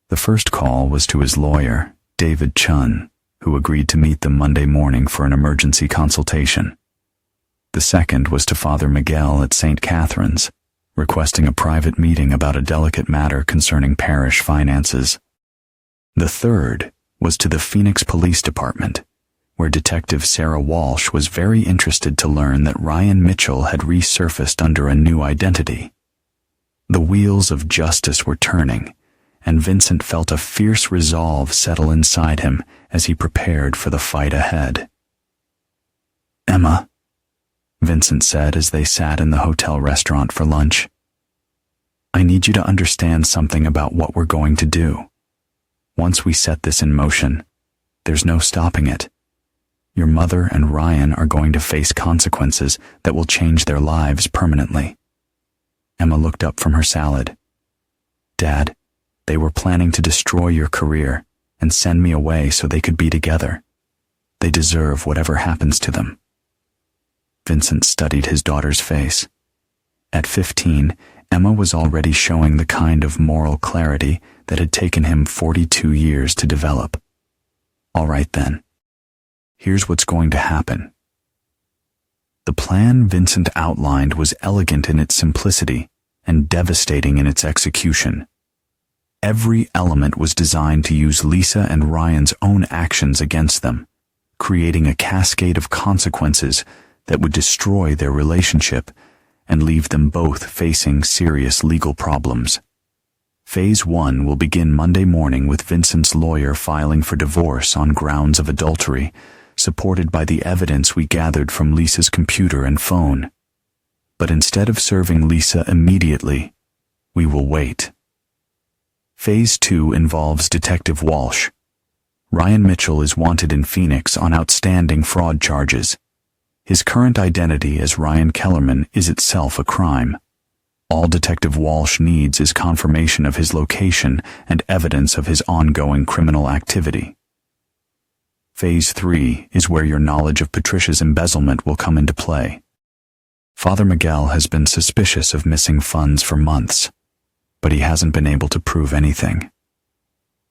The first call was to his lawyer, David Chun, who agreed to meet them Monday morning for an emergency consultation. The second was to Father Miguel at St. Catherine's, requesting a private meeting about a delicate matter concerning parish finances. The third was to the Phoenix Police Department, where Detective Sarah Walsh was very interested to learn that Ryan Mitchell had resurfaced under a new identity. The wheels of justice were turning, and Vincent felt a fierce resolve settle inside him as he prepared for the fight ahead. "Emma," Vincent said as they sat in the hotel restaurant for lunch, "I need you to understand something about what we're going to do. Once we set this in motion, there's no stopping it. Your mother and Ryan are going to face consequences that will change their lives permanently." Emma looked up from her salad. "Dad, they were planning to destroy your career and send me away so they could be together. They deserve whatever happens to them." Vincent studied his daughter's face. At 15, Emma was already showing the kind of moral clarity that had taken him 42 years to develop. "All right then. Here's what's going to happen." The plan Vincent outlined was elegant in its simplicity and devastating in its execution. Every element was designed to use Lisa and Ryan's own actions against them, creating a cascade of consequences that would destroy their relationship and leave them both facing serious legal problems. Phase 1 will begin Monday morning with Vincent's lawyer filing for divorce on grounds of adultery, supported by the evidence we gathered from Lisa's computer and phone. But instead of serving Lisa immediately, we will wait. Phase 2 involves Detective Walsh. Ryan Mitchell is wanted in Phoenix on outstanding fraud charges. His current identity as Ryan Kellerman is itself a crime. All Detective Walsh needs is confirmation of his location and evidence of his ongoing criminal activity. Phase 3 is where your knowledge of Patricia's embezzlement will come into play. Father Miguel has been suspicious of missing funds for months, but he hasn't been able to prove anything.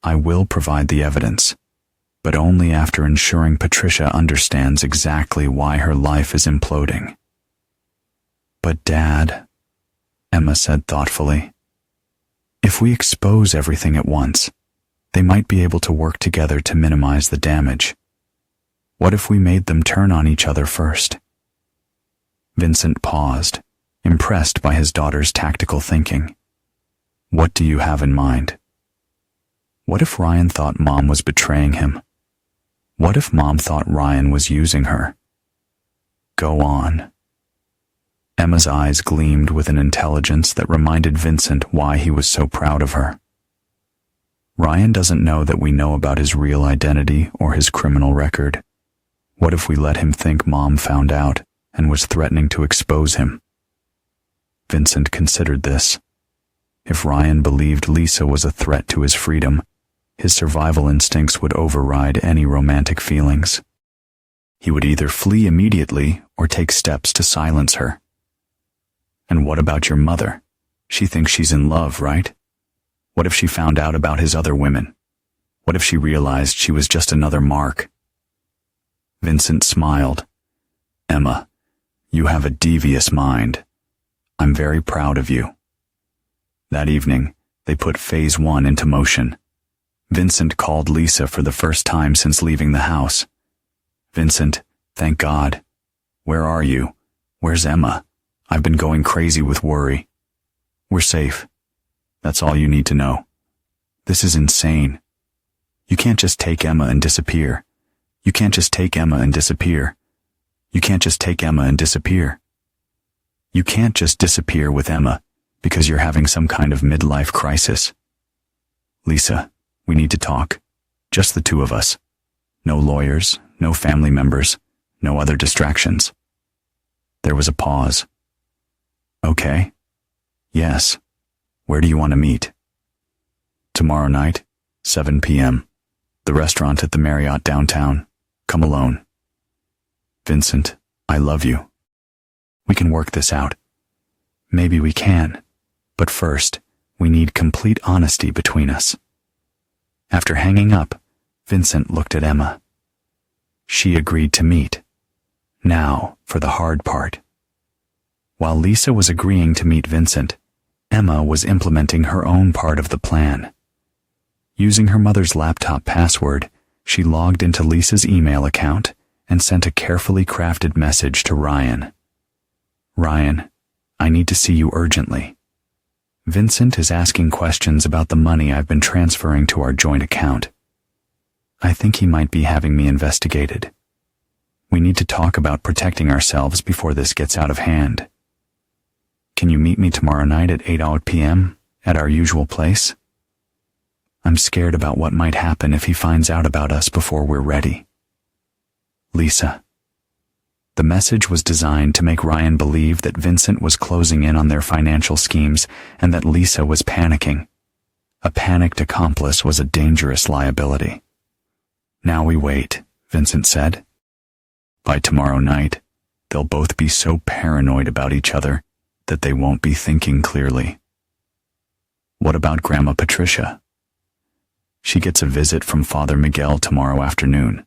I will provide the evidence, but only after ensuring Patricia understands exactly why her life is imploding. But Dad, Emma said thoughtfully, if we expose everything at once, they might be able to work together to minimize the damage. What if we made them turn on each other first? Vincent paused, impressed by his daughter's tactical thinking. What do you have in mind? What if Ryan thought Mom was betraying him? What if Mom thought Ryan was using her? Go on. Emma's eyes gleamed with an intelligence that reminded Vincent why he was so proud of her. Ryan doesn't know that we know about his real identity or his criminal record. What if we let him think Mom found out and was threatening to expose him? Vincent considered this. If Ryan believed Lisa was a threat to his freedom, his survival instincts would override any romantic feelings. He would either flee immediately or take steps to silence her. And what about your mother? She thinks she's in love, right? What if she found out about his other women? What if she realized she was just another mark? Vincent smiled. Emma, you have a devious mind. I'm very proud of you. That evening, they put Phase 1 into motion. Vincent called Lisa for the first time since leaving the house. Vincent, thank God. Where are you? Where's Emma? I've been going crazy with worry. We're safe. That's all you need to know. This is insane. You can't just take Emma and disappear. You can't just take Emma and disappear. You can't just take Emma and disappear. You can't just disappear with Emma because you're having some kind of midlife crisis. Lisa, we need to talk. Just the two of us. No lawyers, no family members, no other distractions. There was a pause. Okay. Yes. Where do you want to meet? Tomorrow night, 7 p.m. The restaurant at the Marriott downtown. Come alone. Vincent, I love you. We can work this out. Maybe we can. But first, we need complete honesty between us. After hanging up, Vincent looked at Emma. She agreed to meet. Now, for the hard part. While Lisa was agreeing to meet Vincent, Emma was implementing her own part of the plan. Using her mother's laptop password, she logged into Lisa's email account and sent a carefully crafted message to Ryan. Ryan, I need to see you urgently. Vincent is asking questions about the money I've been transferring to our joint account. I think he might be having me investigated. We need to talk about protecting ourselves before this gets out of hand. Can you meet me tomorrow night at 8 p.m. at our usual place? I'm scared about what might happen if he finds out about us before we're ready. Lisa. The message was designed to make Ryan believe that Vincent was closing in on their financial schemes and that Lisa was panicking. A panicked accomplice was a dangerous liability. Now we wait, Vincent said. By tomorrow night, they'll both be so paranoid about each other that they won't be thinking clearly. What about Grandma Patricia? She gets a visit from Father Miguel tomorrow afternoon.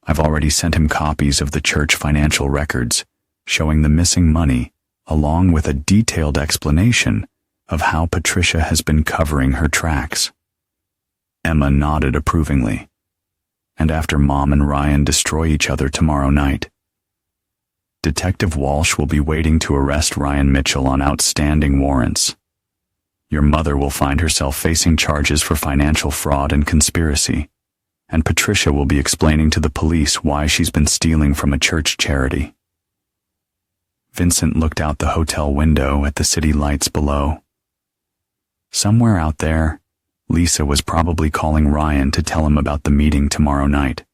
I've already sent him copies of the church financial records showing the missing money, along with a detailed explanation of how Patricia has been covering her tracks. Emma nodded approvingly. And after Mom and Ryan destroy each other tomorrow night, Detective Walsh will be waiting to arrest Ryan Mitchell on outstanding warrants. Your mother will find herself facing charges for financial fraud and conspiracy. and Patricia will be explaining to the police why she's been stealing from a church charity. Vincent looked out the hotel window at the city lights below. Somewhere out there, Lisa was probably calling Ryan to tell him about the meeting tomorrow night.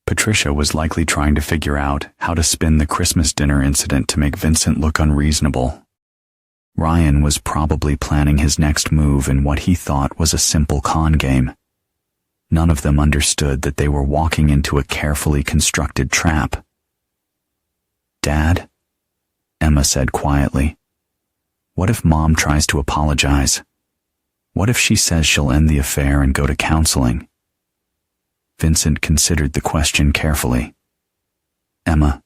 Patricia was likely trying to figure out how to spin the Christmas dinner incident to make Vincent look unreasonable. Ryan was probably planning his next move in what he thought was a simple con game. None of them understood that they were walking into a carefully constructed trap. "Dad," Emma said quietly, "what if Mom tries to apologize? What if she says she'll end the affair and go to counseling?" Vincent considered the question carefully. "Emma,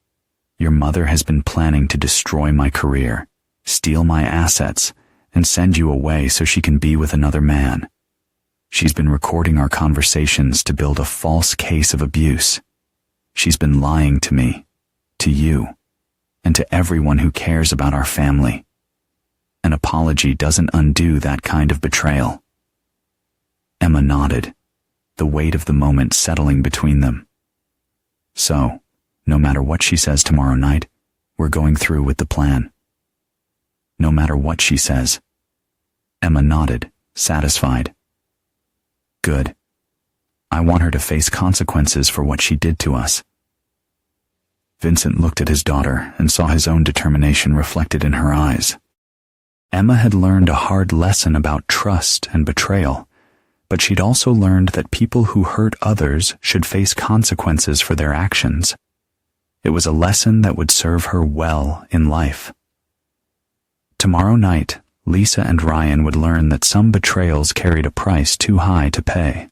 your mother has been planning to destroy my career, steal my assets, and send you away so she can be with another man. She's been recording our conversations to build a false case of abuse. She's been lying to me, to you, and to everyone who cares about our family. An apology doesn't undo that kind of betrayal." Emma nodded, the weight of the moment settling between them. "So, no matter what she says tomorrow night, we're going through with the plan." "No matter what she says." Emma nodded, satisfied. "Good. I want her to face consequences for what she did to us." Vincent looked at his daughter and saw his own determination reflected in her eyes. Emma had learned a hard lesson about trust and betrayal, but she'd also learned that people who hurt others should face consequences for their actions. It was a lesson that would serve her well in life. Tomorrow night, Lisa and Ryan would learn that some betrayals carried a price too high to pay.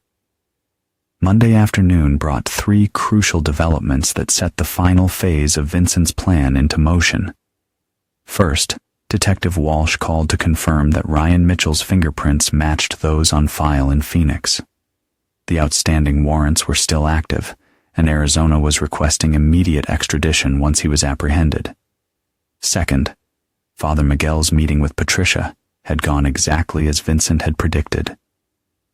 Monday afternoon brought 3 crucial developments that set the final phase of Vincent's plan into motion. First, Detective Walsh called to confirm that Ryan Mitchell's fingerprints matched those on file in Phoenix. The outstanding warrants were still active, and Arizona was requesting immediate extradition once he was apprehended. Second, Father Miguel's meeting with Patricia had gone exactly as Vincent had predicted.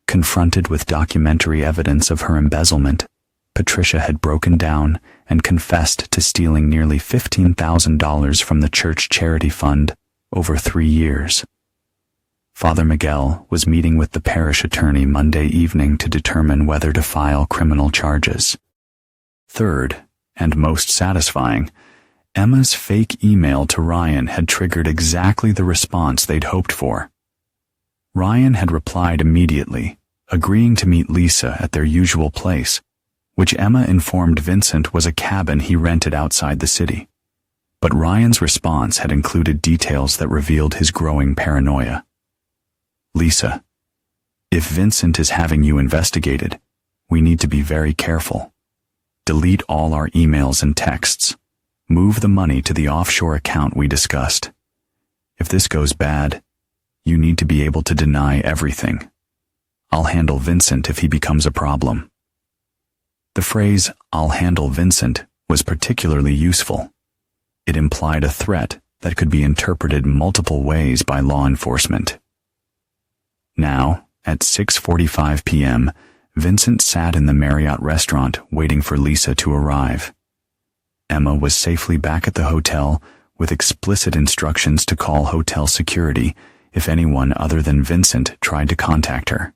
Confronted with documentary evidence of her embezzlement, Patricia had broken down and confessed to stealing nearly $15,000 from the church charity fund over 3 years. Father Miguel was meeting with the parish attorney Monday evening to determine whether to file criminal charges. Third, and most satisfying, Emma's fake email to Ryan had triggered exactly the response they'd hoped for. Ryan had replied immediately, agreeing to meet Lisa at their usual place, which Emma informed Vincent was a cabin he rented outside the city. But Ryan's response had included details that revealed his growing paranoia. "Lisa, if Vincent is having you investigated, we need to be very careful. Delete all our emails and texts. Move the money to the offshore account we discussed. If this goes bad, you need to be able to deny everything. I'll handle Vincent if he becomes a problem." The phrase, "I'll handle Vincent," was particularly useful. It implied a threat that could be interpreted multiple ways by law enforcement. Now, at 6:45 p.m., Vincent sat in the Marriott restaurant waiting for Lisa to arrive. Emma was safely back at the hotel with explicit instructions to call hotel security if anyone other than Vincent tried to contact her.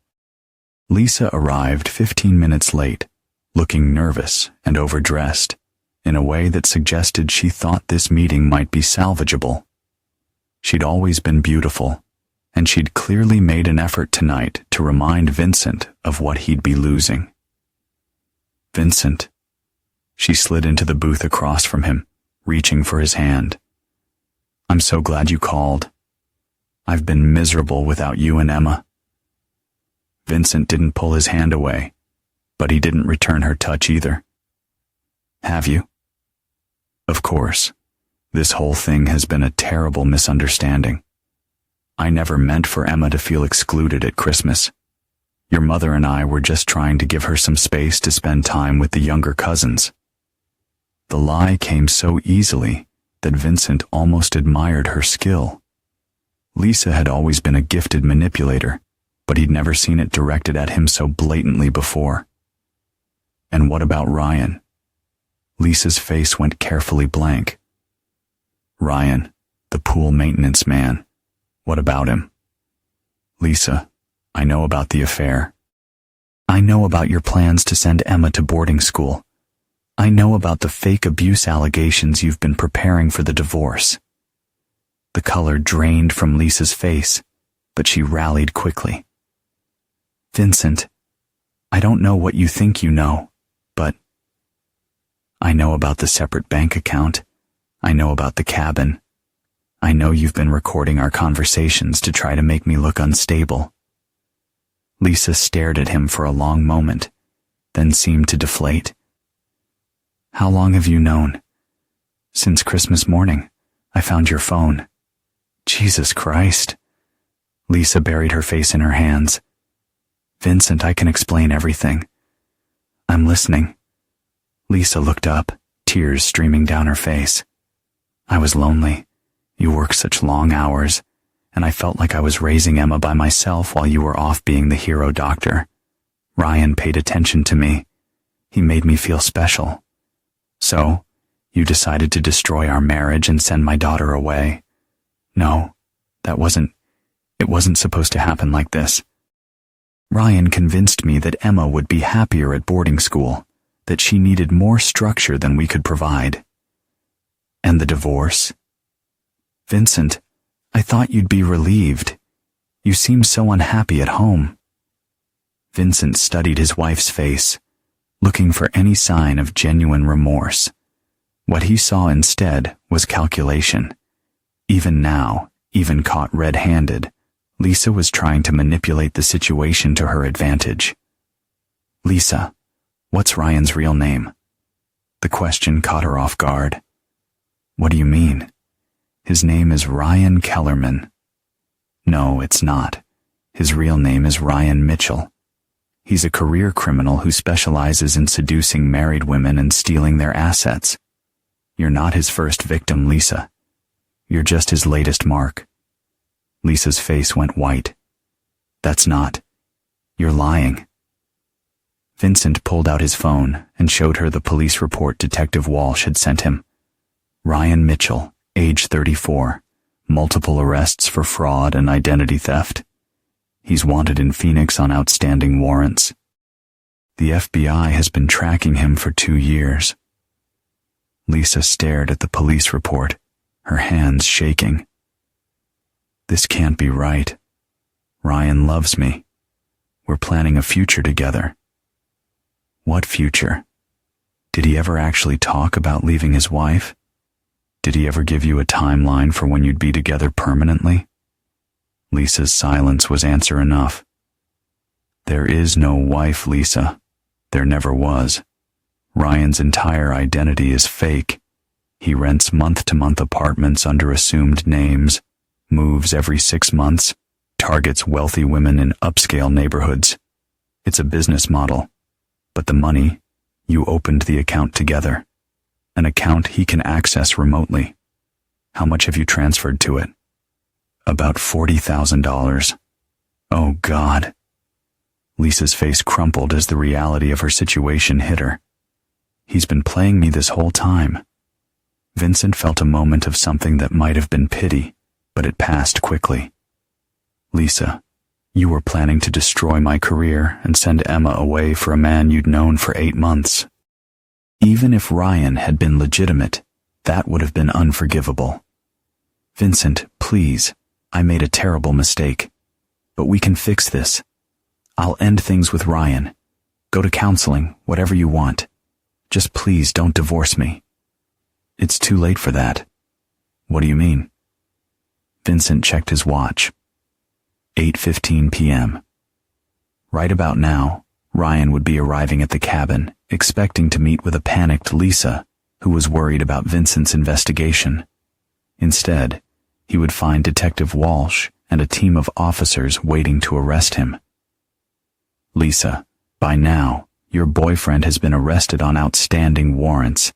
Lisa arrived 15 minutes late, looking nervous and overdressed, in a way that suggested she thought this meeting might be salvageable. She'd always been beautiful, and she'd clearly made an effort tonight to remind Vincent of what he'd be losing. "Vincent." She slid into the booth across from him, reaching for his hand. "I'm so glad you called. I've been miserable without you and Emma." Vincent didn't pull his hand away, but he didn't return her touch either. "Have you?" "Of course. This whole thing has been a terrible misunderstanding. I never meant for Emma to feel excluded at Christmas. Your mother and I were just trying to give her some space to spend time with the younger cousins." The lie came so easily that Vincent almost admired her skill. Lisa had always been a gifted manipulator, but he'd never seen it directed at him so blatantly before. And what about Ryan? Lisa's face went carefully blank. Ryan, the pool maintenance man. What about him? Lisa, I know about the affair. I know about your plans to send Emma to boarding school. I know about the fake abuse allegations you've been preparing for the divorce. The color drained from Lisa's face, but she rallied quickly. Vincent, I don't know what you think you know, but I know about the separate bank account. I know about the cabin. I know you've been recording our conversations to try to make me look unstable. Lisa stared at him for a long moment, then seemed to deflate. How long have you known? Since Christmas morning. I found your phone. Jesus Christ. Lisa buried her face in her hands. Vincent, I can explain everything. I'm listening. Lisa looked up, tears streaming down her face. I was lonely. You worked such long hours, and I felt like I was raising Emma by myself while you were off being the hero doctor. Ryan paid attention to me. He made me feel special. So, you decided to destroy our marriage and send my daughter away. No, it wasn't supposed to happen like this. Ryan convinced me that Emma would be happier at boarding school, that she needed more structure than we could provide. And the divorce? Vincent, I thought you'd be relieved. You seem so unhappy at home. Vincent studied his wife's face, looking for any sign of genuine remorse. What he saw instead was calculation. Even now, even caught red-handed, Lisa was trying to manipulate the situation to her advantage. Lisa, what's Ryan's real name? The question caught her off guard. What do you mean? His name is Ryan Kellerman. No, it's not. His real name is Ryan Mitchell. He's a career criminal who specializes in seducing married women and stealing their assets. You're not his first victim, Lisa. You're just his latest mark. Lisa's face went white. That's not. You're lying. Vincent pulled out his phone and showed her the police report Detective Walsh had sent him. Ryan Mitchell, age 34, multiple arrests for fraud and identity theft. He's wanted in Phoenix on outstanding warrants. The FBI has been tracking him for 2 years. Lisa stared at the police report, her hands shaking. This can't be right. Ryan loves me. We're planning a future together. What future? Did he ever actually talk about leaving his wife? Did he ever give you a timeline for when you'd be together permanently? Lisa's silence was answer enough. There is no wife, Lisa. There never was. Ryan's entire identity is fake. He rents month-to-month apartments under assumed names, moves every 6 months, targets wealthy women in upscale neighborhoods. It's a business model. But the money, you opened the account together. An account he can access remotely. How much have you transferred to it? About $40,000. Oh, God. Lisa's face crumpled as the reality of her situation hit her. He's been playing me this whole time. Vincent felt a moment of something that might have been pity, but it passed quickly. Lisa, you were planning to destroy my career and send Emma away for a man you'd known for 8 months. Even if Ryan had been legitimate, that would have been unforgivable. Vincent, please, I made a terrible mistake. But we can fix this. I'll end things with Ryan. Go to counseling, whatever you want. Just please don't divorce me. It's too late for that. What do you mean? Vincent checked his watch. 8:15 p.m. Right about now, Ryan would be arriving at the cabin, expecting to meet with a panicked Lisa, who was worried about Vincent's investigation. Instead, he would find Detective Walsh and a team of officers waiting to arrest him. Lisa, by now, your boyfriend has been arrested on outstanding warrants.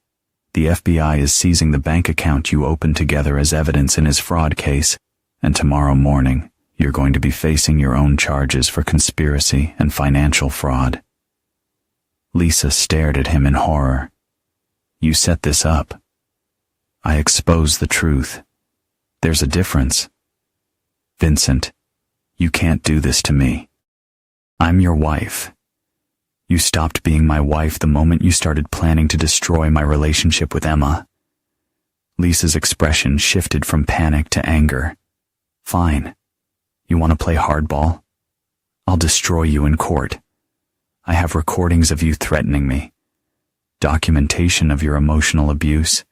The FBI is seizing the bank account you opened together as evidence in his fraud case, and tomorrow morning, you're going to be facing your own charges for conspiracy and financial fraud. Lisa stared at him in horror. You set this up. I expose the truth. There's a difference. Vincent, you can't do this to me. I'm your wife. You stopped being my wife the moment you started planning to destroy my relationship with Emma. Lisa's expression shifted from panic to anger. Fine. You want to play hardball? I'll destroy you in court. I have recordings of you threatening me, documentation of your emotional abuse,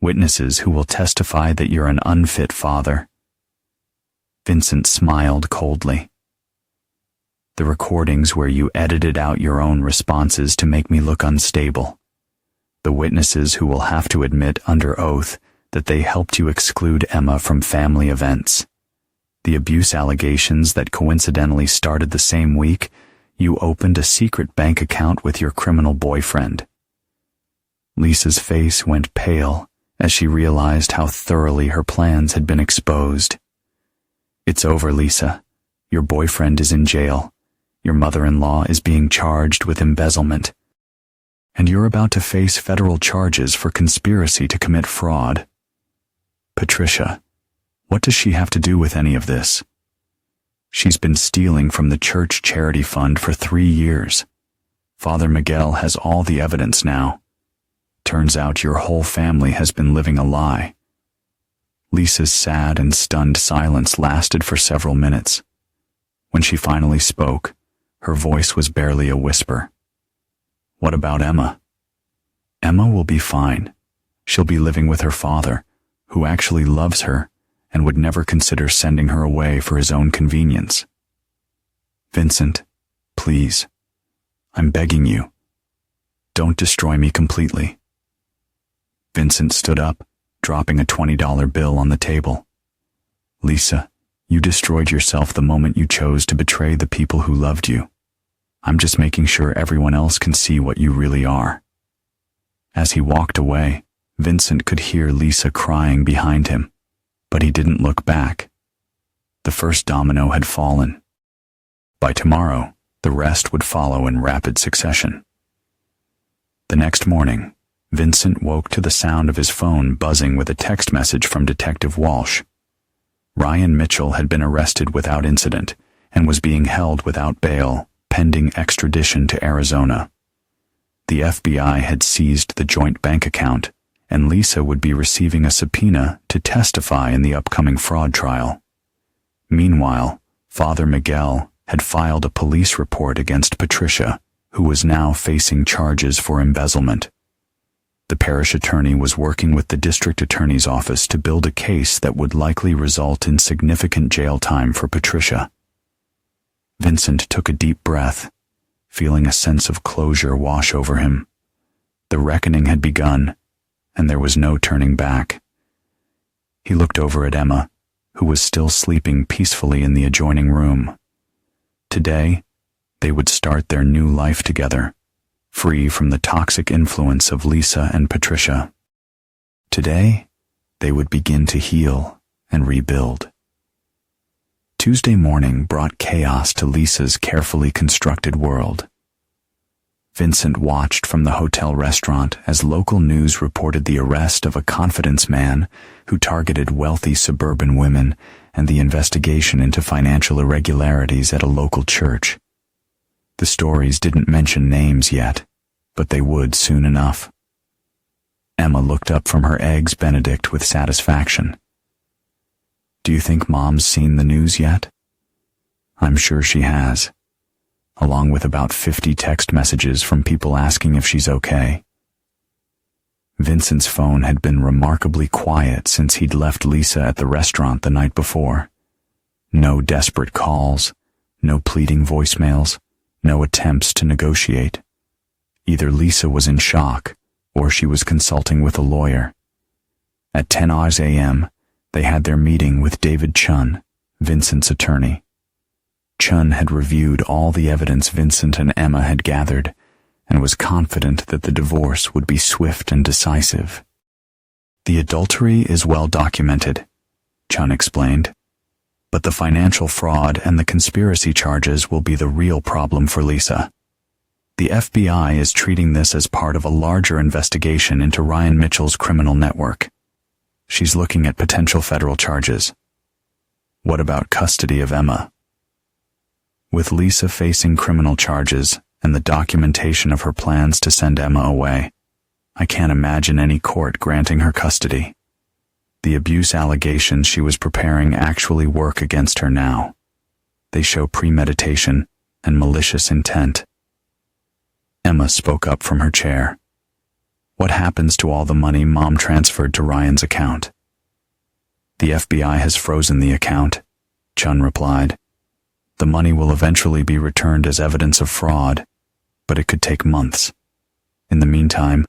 witnesses who will testify that you're an unfit father. Vincent smiled coldly. The recordings where you edited out your own responses to make me look unstable. The witnesses who will have to admit under oath that they helped you exclude Emma from family events. The abuse allegations that coincidentally started the same week you opened a secret bank account with your criminal boyfriend. Lisa's face went pale as she realized how thoroughly her plans had been exposed. It's over, Lisa. Your boyfriend is in jail. Your mother-in-law is being charged with embezzlement. And you're about to face federal charges for conspiracy to commit fraud. Patricia, what does she have to do with any of this? She's been stealing from the church charity fund for 3 years. Father Miguel has all the evidence now. Turns out your whole family has been living a lie. Lisa's sad and stunned silence lasted for several minutes. When she finally spoke, her voice was barely a whisper. What about Emma? Emma will be fine. She'll be living with her father, who actually loves her and would never consider sending her away for his own convenience. Vincent, please, I'm begging you. Don't destroy me completely. Vincent stood up, dropping a $20 bill on the table. Lisa, you destroyed yourself the moment you chose to betray the people who loved you. I'm just making sure everyone else can see what you really are. As he walked away, Vincent could hear Lisa crying behind him, but he didn't look back. The first domino had fallen. By tomorrow, the rest would follow in rapid succession. The next morning, Vincent woke to the sound of his phone buzzing with a text message from Detective Walsh. Ryan Mitchell had been arrested without incident and was being held without bail, pending extradition to Arizona. The FBI had seized the joint bank account, and Lisa would be receiving a subpoena to testify in the upcoming fraud trial. Meanwhile, Father Miguel had filed a police report against Patricia, who was now facing charges for embezzlement. The parish attorney was working with the district attorney's office to build a case that would likely result in significant jail time for Patricia. Vincent took a deep breath, feeling a sense of closure wash over him. The reckoning had begun, and there was no turning back. He looked over at Emma, who was still sleeping peacefully in the adjoining room. Today, they would start their new life together, free from the toxic influence of Lisa and Patricia. Today, they would begin to heal and rebuild. Tuesday morning brought chaos to Lisa's carefully constructed world. Vincent watched from the hotel restaurant as local news reported the arrest of a confidence man who targeted wealthy suburban women and the investigation into financial irregularities at a local church. The stories didn't mention names yet, but they would soon enough. Emma looked up from her eggs Benedict with satisfaction. Do you think Mom's seen the news yet? I'm sure she has, along with about 50 text messages from people asking if she's okay. Vincent's phone had been remarkably quiet since he'd left Lisa at the restaurant the night before. No desperate calls, no pleading voicemails, no attempts to negotiate. Either Lisa was in shock, or she was consulting with a lawyer. At 10 a.m., they had their meeting with David Chun, Vincent's attorney. Chun had reviewed all the evidence Vincent and Emma had gathered, and was confident that the divorce would be swift and decisive. The adultery is well documented, Chun explained, but the financial fraud and the conspiracy charges will be the real problem for Lisa. The FBI is treating this as part of a larger investigation into Ryan Mitchell's criminal network. She's looking at potential federal charges. What about custody of Emma? With Lisa facing criminal charges and the documentation of her plans to send Emma away, I can't imagine any court granting her custody. The abuse allegations she was preparing actually work against her now. They show premeditation and malicious intent. Emma spoke up from her chair. What happens to all the money Mom transferred to Ryan's account? The FBI has frozen the account, Chun replied. The money will eventually be returned as evidence of fraud, but it could take months. In the meantime,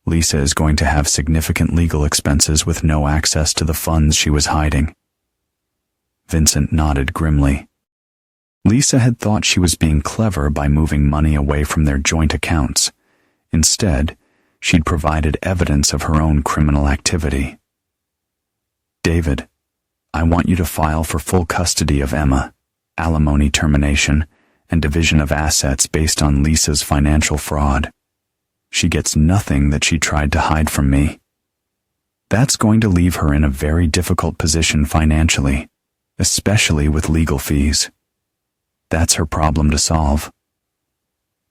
Lisa is going to have significant legal expenses with no access to the funds she was hiding. Vincent nodded grimly. Lisa had thought she was being clever by moving money away from their joint accounts. Instead, she'd provided evidence of her own criminal activity. David, I want you to file for full custody of Emma, alimony termination, and division of assets based on Lisa's financial fraud. She gets nothing that she tried to hide from me. That's going to leave her in a very difficult position financially, especially with legal fees. That's her problem to solve.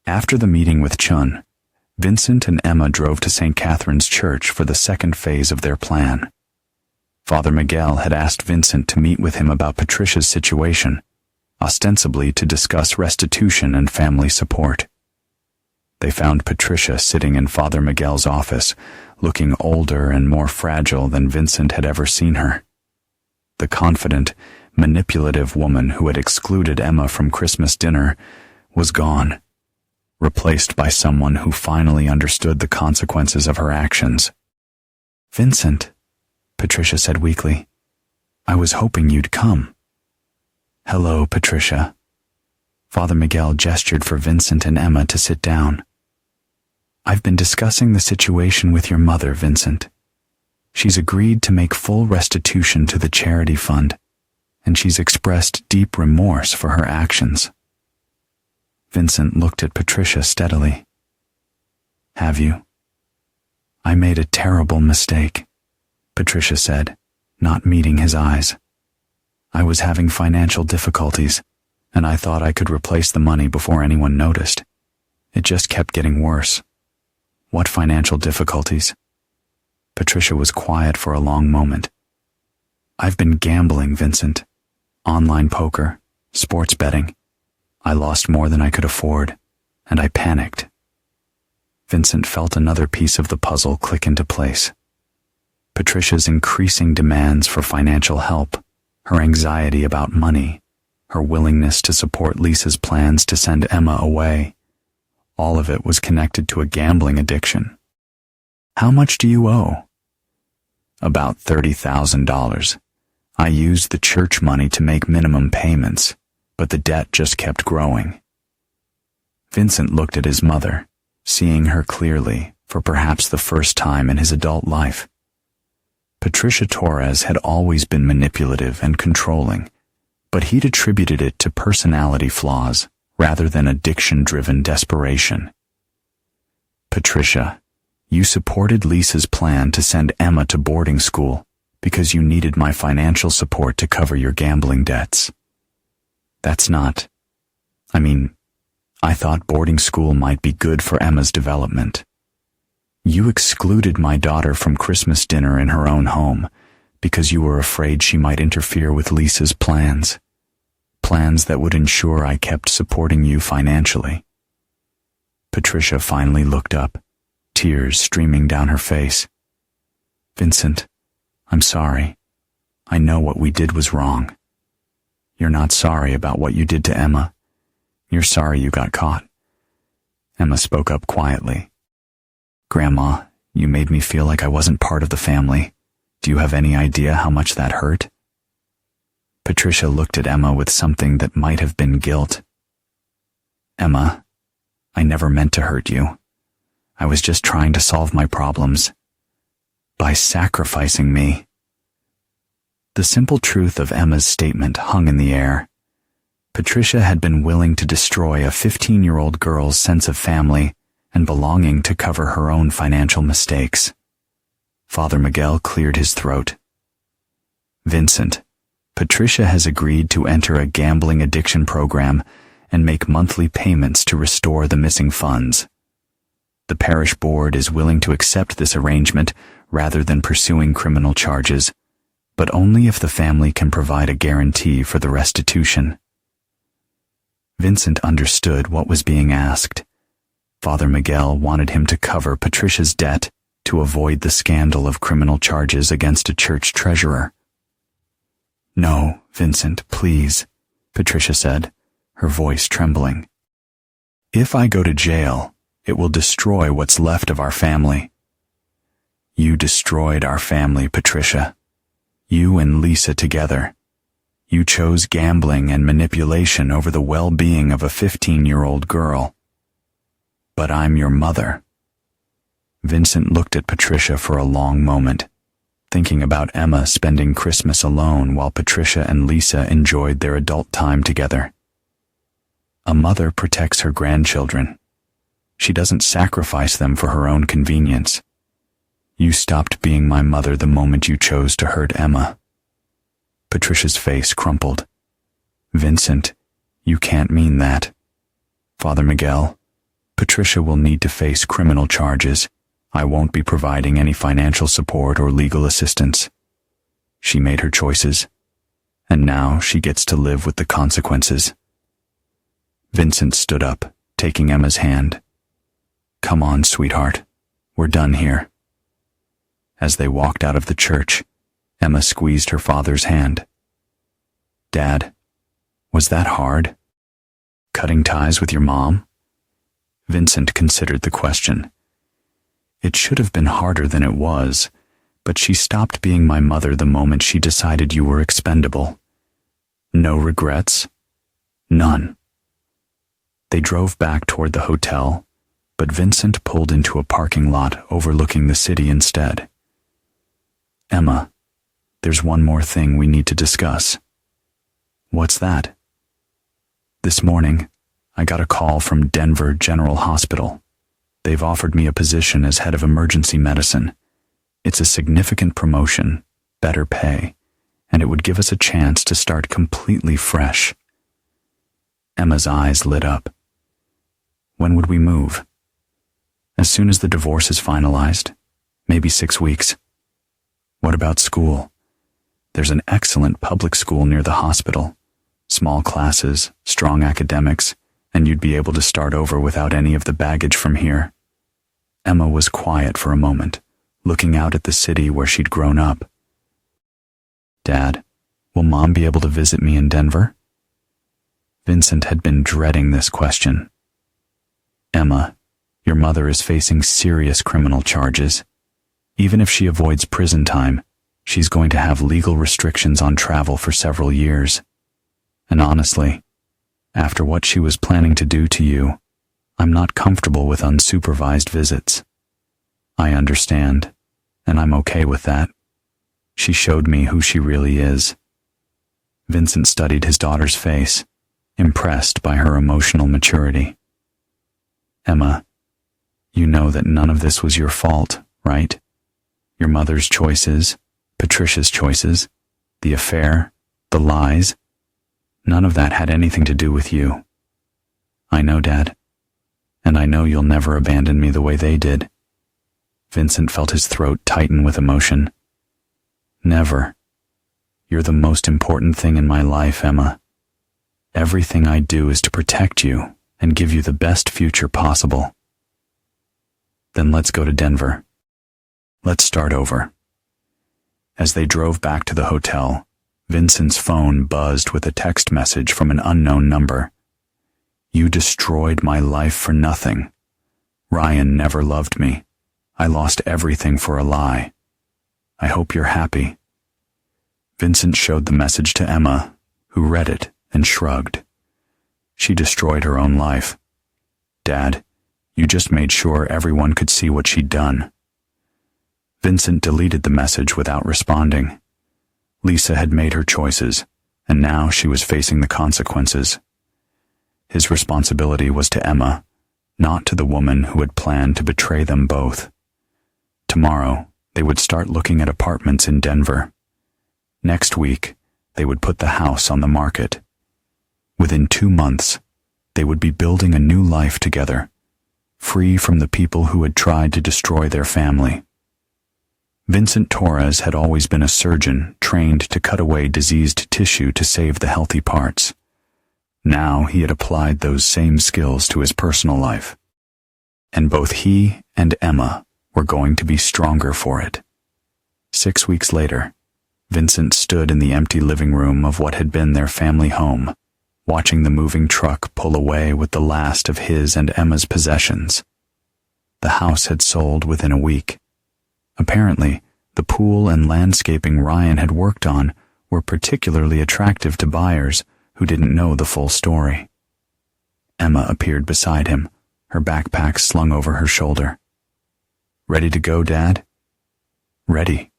After the meeting with Chun, Vincent and Emma drove to St. Catherine's Church for the second phase of their plan. Father Miguel had asked Vincent to meet with him about Patricia's situation, ostensibly to discuss restitution and family support. They found Patricia sitting in Father Miguel's office, looking older and more fragile than Vincent had ever seen her. The confident, manipulative woman who had excluded Emma from Christmas dinner was gone, replaced by someone who finally understood the consequences of her actions. "Vincent," Patricia said weakly, "I was hoping you'd come." "Hello, Patricia." Father Miguel gestured for Vincent and Emma to sit down. "I've been discussing the situation with your mother, Vincent. She's agreed to make full restitution to the charity fund, and she's expressed deep remorse for her actions." Vincent looked at Patricia steadily. "Have you?" "I made a terrible mistake," Patricia said, not meeting his eyes. "I was having financial difficulties, and I thought I could replace the money before anyone noticed. It just kept getting worse." "What financial difficulties?" Patricia was quiet for a long moment. "I've been gambling, Vincent. Online poker, sports betting. I lost more than I could afford, and I panicked." Vincent felt another piece of the puzzle click into place. Patricia's increasing demands for financial help, her anxiety about money, her willingness to support Lisa's plans to send Emma away, all of it was connected to a gambling addiction. "How much do you owe?" "About $30,000. I used the church money to make minimum payments, but the debt just kept growing." Vincent looked at his mother, seeing her clearly for perhaps the first time in his adult life. Patricia Torres had always been manipulative and controlling, but he'd attributed it to personality flaws rather than addiction-driven desperation. "Patricia, you supported Lisa's plan to send Emma to boarding school because you needed my financial support to cover your gambling debts. That's not... I thought boarding school might be good for Emma's development. You excluded my daughter from Christmas dinner in her own home because you were afraid she might interfere with Lisa's plans. Plans that would ensure I kept supporting you financially." Patricia finally looked up, tears streaming down her face. "Vincent, I'm sorry. I know what we did was wrong. You're not sorry about what you did to Emma. You're sorry you got caught." Emma spoke up quietly. "Grandma, you made me feel like I wasn't part of the family. Do you have any idea how much that hurt?" Patricia looked at Emma with something that might have been guilt. "Emma, I never meant to hurt you. I was just trying to solve my problems. By sacrificing me." The simple truth of Emma's statement hung in the air. Patricia had been willing to destroy a 15-year-old girl's sense of family and belonging to cover her own financial mistakes. Father Miguel cleared his throat. Vincent, Patricia has agreed to enter a gambling addiction program and make monthly payments to restore the missing funds. The parish board is willing to accept this arrangement rather than pursuing criminal charges, but only if the family can provide a guarantee for the restitution. Vincent understood what was being asked. Father Miguel wanted him to cover Patricia's debt to avoid the scandal of criminal charges against a church treasurer. "No, Vincent, please," Patricia said, her voice trembling. "If I go to jail, it will destroy what's left of our family." "You destroyed our family, Patricia. You and Lisa together. You chose gambling and manipulation over the well-being of a 15-year-old girl. But I'm your mother." Vincent looked at Patricia for a long moment, thinking about Emma spending Christmas alone while Patricia and Lisa enjoyed their adult time together. A mother protects her grandchildren. She doesn't sacrifice them for her own convenience. You stopped being my mother the moment you chose to hurt Emma. Patricia's face crumpled. "Vincent, you can't mean that. Father Miguel, Patricia will need to face criminal charges. I won't be providing any financial support or legal assistance. She made her choices, and now she gets to live with the consequences." Vincent stood up, taking Emma's hand. "Come on, sweetheart. We're done here." As they walked out of the church, Emma squeezed her father's hand. "Dad, was that hard? Cutting ties with your mom?" Vincent considered the question. "It should have been harder than it was, but she stopped being my mother the moment she decided you were expendable. No regrets? None." They drove back toward the hotel, but Vincent pulled into a parking lot overlooking the city instead. "Emma, there's one more thing we need to discuss." "What's that?" "This morning, I got a call from Denver General Hospital. They've offered me a position as head of emergency medicine. It's a significant promotion, better pay, and it would give us a chance to start completely fresh." Emma's eyes lit up. "When would we move?" "As soon as the divorce is finalized, maybe 6 weeks." "What about school?" "There's an excellent public school near the hospital. Small classes, strong academics, and you'd be able to start over without any of the baggage from here." Emma was quiet for a moment, looking out at the city where she'd grown up. "Dad, will Mom be able to visit me in Denver?" Vincent had been dreading this question. "Emma, your mother is facing serious criminal charges. Even if she avoids prison time, she's going to have legal restrictions on travel for several years. And honestly, after what she was planning to do to you, I'm not comfortable with unsupervised visits. I understand, and I'm okay with that. She showed me who she really is." Vincent studied his daughter's face, impressed by her emotional maturity. "Emma, you know that none of this was your fault, right? Your mother's choices, Patricia's choices, the affair, the lies, none of that had anything to do with you." "I know, Dad, and I know you'll never abandon me the way they did." Vincent felt his throat tighten with emotion. "Never. You're the most important thing in my life, Emma. Everything I do is to protect you and give you the best future possible." "Then let's go to Denver. Let's start over." As they drove back to the hotel, Vincent's phone buzzed with a text message from an unknown number. "You destroyed my life for nothing. Ryan never loved me. I lost everything for a lie. I hope you're happy." Vincent showed the message to Emma, who read it and shrugged. She destroyed her own life. "Dad, you just made sure everyone could see what she'd done." Vincent deleted the message without responding. Lisa had made her choices, and now she was facing the consequences. His responsibility was to Emma, not to the woman who had planned to betray them both. Tomorrow, they would start looking at apartments in Denver. Next week, they would put the house on the market. Within 2 months, they would be building a new life together, free from the people who had tried to destroy their family. Vincent Torres had always been a surgeon trained to cut away diseased tissue to save the healthy parts. Now he had applied those same skills to his personal life. And both he and Emma were going to be stronger for it. 6 weeks later, Vincent stood in the empty living room of what had been their family home, watching the moving truck pull away with the last of his and Emma's possessions. The house had sold within a week. Apparently, the pool and landscaping Ryan had worked on were particularly attractive to buyers who didn't know the full story. Emma appeared beside him, her backpack slung over her shoulder. "Ready to go, Dad?" "Ready."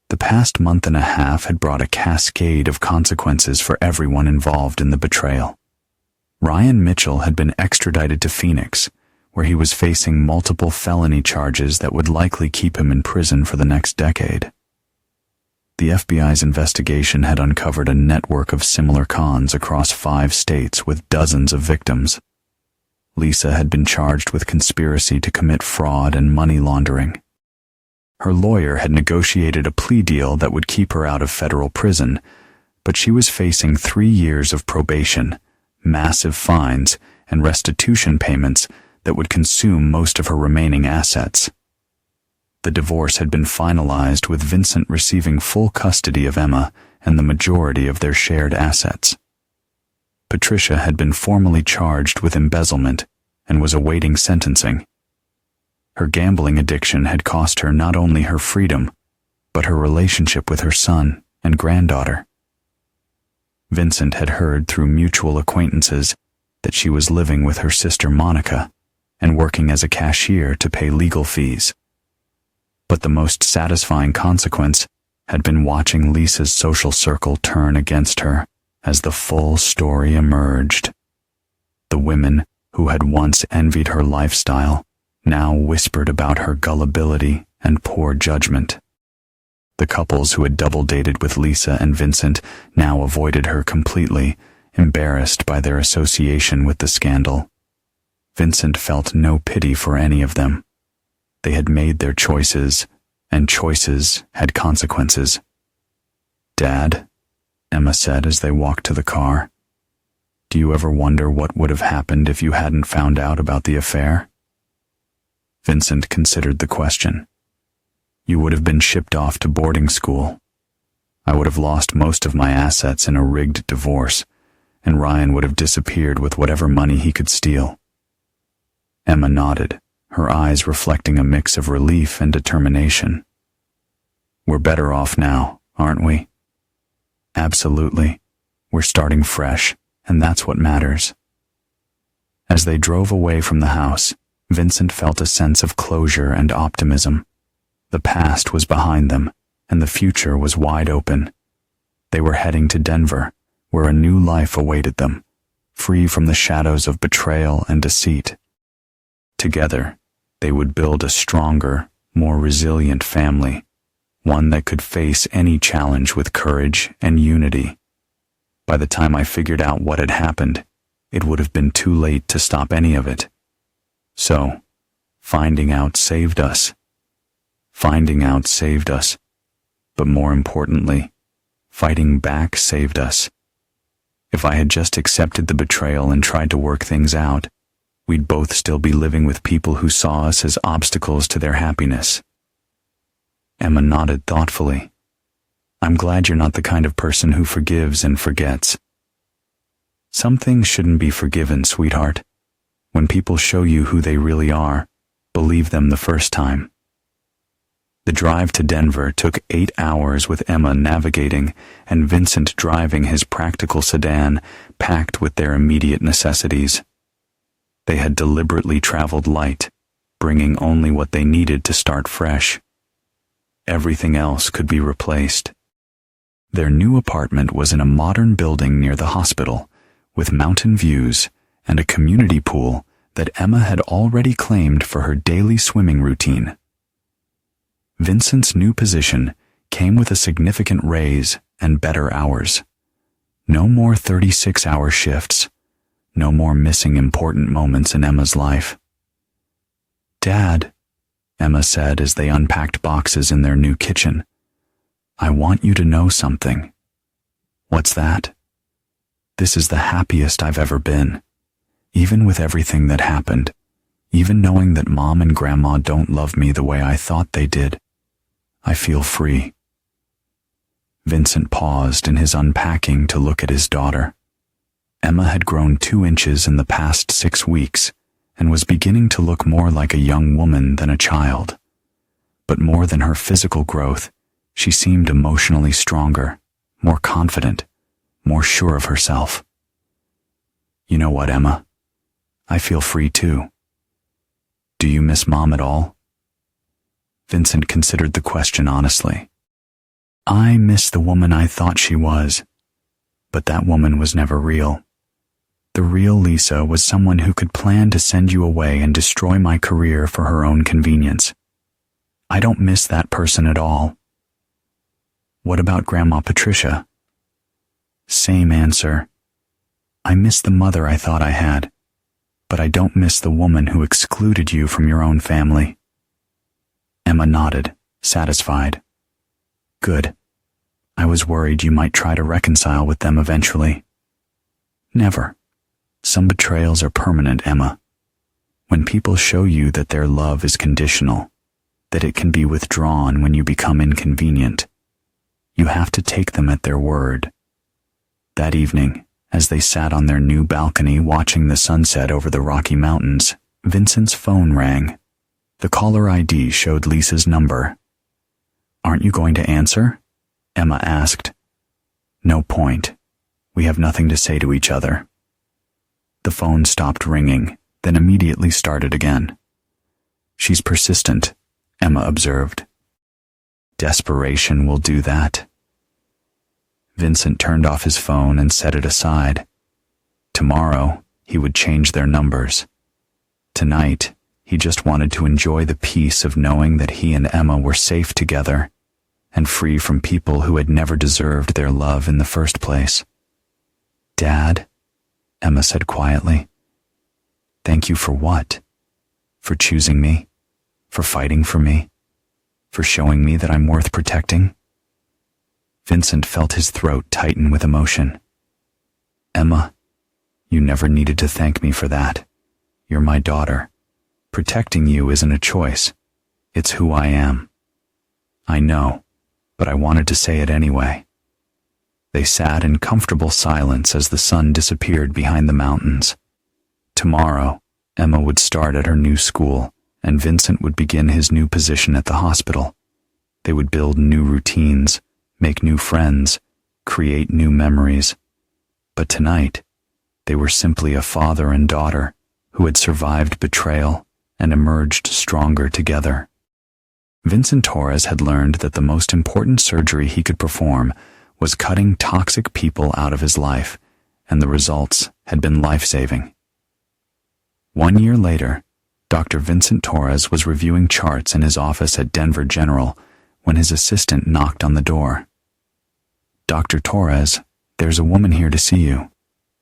The past month and a half had brought a cascade of consequences for everyone involved in the betrayal. Ryan Mitchell had been extradited to Phoenix, where he was facing multiple felony charges that would likely keep him in prison for the next decade. The FBI's investigation had uncovered a network of similar cons across 5 states with dozens of victims. Lisa had been charged with conspiracy to commit fraud and money laundering. Her lawyer had negotiated a plea deal that would keep her out of federal prison, but she was facing 3 years of probation, massive fines, and restitution payments that would consume most of her remaining assets. The divorce had been finalized with Vincent receiving full custody of Emma and the majority of their shared assets. Patricia had been formally charged with embezzlement and was awaiting sentencing. Her gambling addiction had cost her not only her freedom, but her relationship with her son and granddaughter. Vincent had heard through mutual acquaintances that she was living with her sister Monica and working as a cashier to pay legal fees. But the most satisfying consequence had been watching Lisa's social circle turn against her as the full story emerged. The women who had once envied her lifestyle now whispered about her gullibility and poor judgment. The couples who had double-dated with Lisa and Vincent now avoided her completely, embarrassed by their association with the scandal. Vincent felt no pity for any of them. They had made their choices, and choices had consequences. "Dad," Emma said as they walked to the car, "do you ever wonder what would have happened if you hadn't found out about the affair?" Vincent considered the question. "You would have been shipped off to boarding school. I would have lost most of my assets in a rigged divorce, and Ryan would have disappeared with whatever money he could steal." Emma nodded, her eyes reflecting a mix of relief and determination. "We're better off now, aren't we?" "Absolutely. We're starting fresh, and that's what matters." As they drove away from the house, Vincent felt a sense of closure and optimism. The past was behind them, and the future was wide open. They were heading to Denver, where a new life awaited them, free from the shadows of betrayal and deceit. Together, they would build a stronger, more resilient family, one that could face any challenge with courage and unity. By the time I figured out what had happened, it would have been too late to stop any of it. So, finding out saved us. Finding out saved us. But more importantly, fighting back saved us. If I had just accepted the betrayal and tried to work things out, we'd both still be living with people who saw us as obstacles to their happiness. Emma nodded thoughtfully. "I'm glad you're not the kind of person who forgives and forgets." "Some things shouldn't be forgiven, sweetheart. When people show you who they really are, believe them the first time." The drive to Denver took 8 hours with Emma navigating and Vincent driving his practical sedan packed with their immediate necessities. They had deliberately traveled light, bringing only what they needed to start fresh. Everything else could be replaced. Their new apartment was in a modern building near the hospital, with mountain views and a community pool that Emma had already claimed for her daily swimming routine. Vincent's new position came with a significant raise and better hours. No more 36-hour shifts. No more missing important moments in Emma's life. "Dad," Emma said as they unpacked boxes in their new kitchen, "I want you to know something." "What's that?" "This is the happiest I've ever been. Even with everything that happened, even knowing that Mom and Grandma don't love me the way I thought they did, I feel free." Vincent paused in his unpacking to look at his daughter. Emma had grown 2 inches in the past 6 weeks and was beginning to look more like a young woman than a child. But more than her physical growth, she seemed emotionally stronger, more confident, more sure of herself. "You know what, Emma? I feel free too. Do you miss Mom at all?" Vincent considered the question honestly. "I miss the woman I thought she was, but that woman was never real. The real Lisa was someone who could plan to send you away and destroy my career for her own convenience. I don't miss that person at all." "What about Grandma Patricia?" "Same answer. I miss the mother I thought I had, but I don't miss the woman who excluded you from your own family." Emma nodded, satisfied. "Good. I was worried you might try to reconcile with them eventually." "Never. Some betrayals are permanent, Emma. When people show you that their love is conditional, that it can be withdrawn when you become inconvenient, you have to take them at their word." That evening, as they sat on their new balcony watching the sunset over the Rocky Mountains, Vincent's phone rang. The caller ID showed Lisa's number. "Aren't you going to answer?" Emma asked. "No point. We have nothing to say to each other." The phone stopped ringing, then immediately started again. "She's persistent," Emma observed. "Desperation will do that." Vincent turned off his phone and set it aside. Tomorrow, he would change their numbers. Tonight, he just wanted to enjoy the peace of knowing that he and Emma were safe together and free from people who had never deserved their love in the first place. "Dad," Emma said quietly. "Thank you for what? For choosing me? For fighting for me? For showing me that I'm worth protecting?" Vincent felt his throat tighten with emotion. "Emma, you never needed to thank me for that. You're my daughter. Protecting you isn't a choice. It's who I am." "I know, but I wanted to say it anyway." They sat in comfortable silence as the sun disappeared behind the mountains. Tomorrow, Emma would start at her new school, and Vincent would begin his new position at the hospital. They would build new routines, make new friends, create new memories. But tonight, they were simply a father and daughter who had survived betrayal and emerged stronger together. Vincent Torres had learned that the most important surgery he could perform was cutting toxic people out of his life, and the results had been life-saving. 1 year later, Dr. Vincent Torres was reviewing charts in his office at Denver General when his assistant knocked on the door. "Dr. Torres, there's a woman here to see you.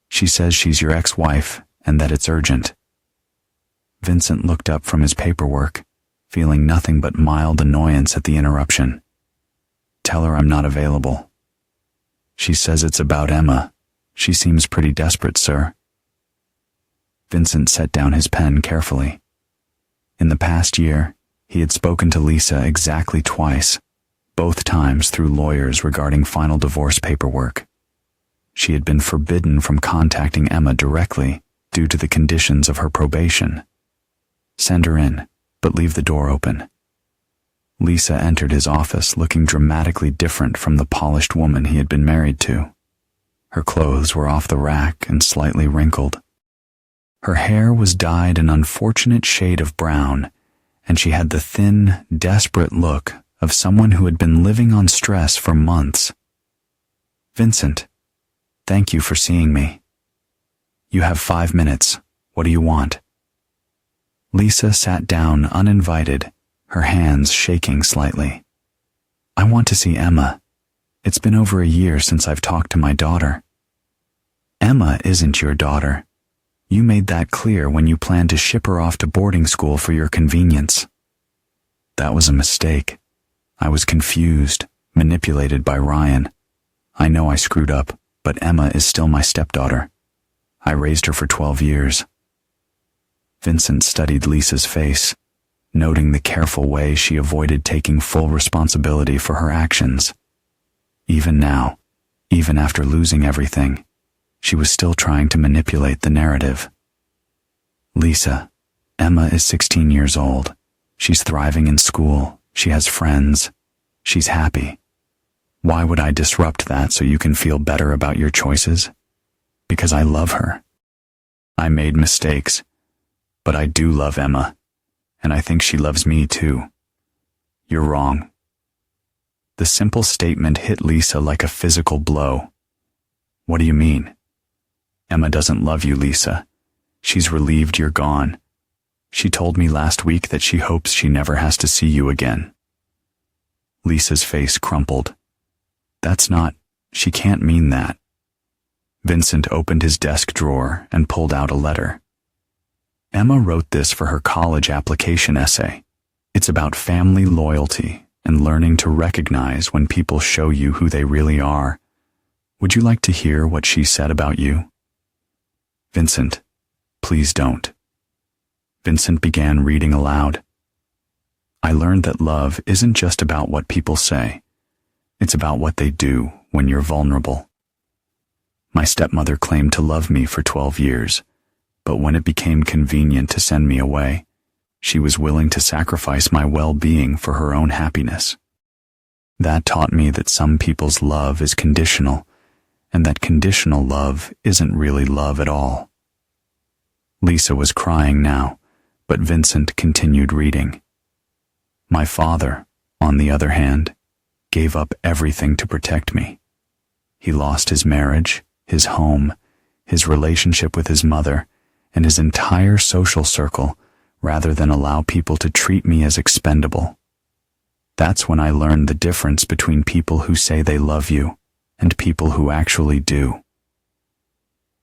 She says she's your ex-wife and that it's urgent." Vincent looked up from his paperwork, feeling nothing but mild annoyance at the interruption. "Tell her I'm not available." "She says it's about Emma. She seems pretty desperate, sir." Vincent set down his pen carefully. In the past year, he had spoken to Lisa exactly twice, both times through lawyers regarding final divorce paperwork. She had been forbidden from contacting Emma directly due to the conditions of her probation. "Send her in, but leave the door open." Lisa entered his office looking dramatically different from the polished woman he had been married to. Her clothes were off the rack and slightly wrinkled. Her hair was dyed an unfortunate shade of brown, and she had the thin, desperate look of someone who had been living on stress for months. Vincent, thank you for seeing me. You have 5 minutes. What do you want? Lisa sat down uninvited, her hands shaking slightly. I want to see Emma. It's been over a year since I've talked to my daughter. Emma isn't your daughter. You made that clear when you planned to ship her off to boarding school for your convenience. That was a mistake. I was confused, manipulated by Ryan. I know I screwed up, but Emma is still my stepdaughter. I raised her for 12 years. Vincent studied Lisa's face, noting the careful way she avoided taking full responsibility for her actions. Even now, even after losing everything, she was still trying to manipulate the narrative. Lisa, Emma is 16 years old. She's thriving in school. She has friends. She's happy. Why would I disrupt that so you can feel better about your choices? Because I love her. I made mistakes, but I do love Emma, and I think she loves me too. You're wrong. The simple statement hit Lisa like a physical blow. What do you mean? Emma doesn't love you, Lisa. She's relieved you're gone. She told me last week that she hopes she never has to see you again. Lisa's face crumpled. She can't mean that. Vincent opened his desk drawer and pulled out a letter. Emma wrote this for her college application essay. It's about family loyalty and learning to recognize when people show you who they really are. Would you like to hear what she said about you? Vincent, please don't. Vincent began reading aloud. I learned that love isn't just about what people say. It's about what they do when you're vulnerable. My stepmother claimed to love me for 12 years, but when it became convenient to send me away, she was willing to sacrifice my well-being for her own happiness. That taught me that some people's love is conditional, and that conditional love isn't really love at all. Lisa was crying now, but Vincent continued reading. My father, on the other hand, gave up everything to protect me. He lost his marriage, his home, his relationship with his mother, and his entire social circle, rather than allow people to treat me as expendable. That's when I learned the difference between people who say they love you and people who actually do.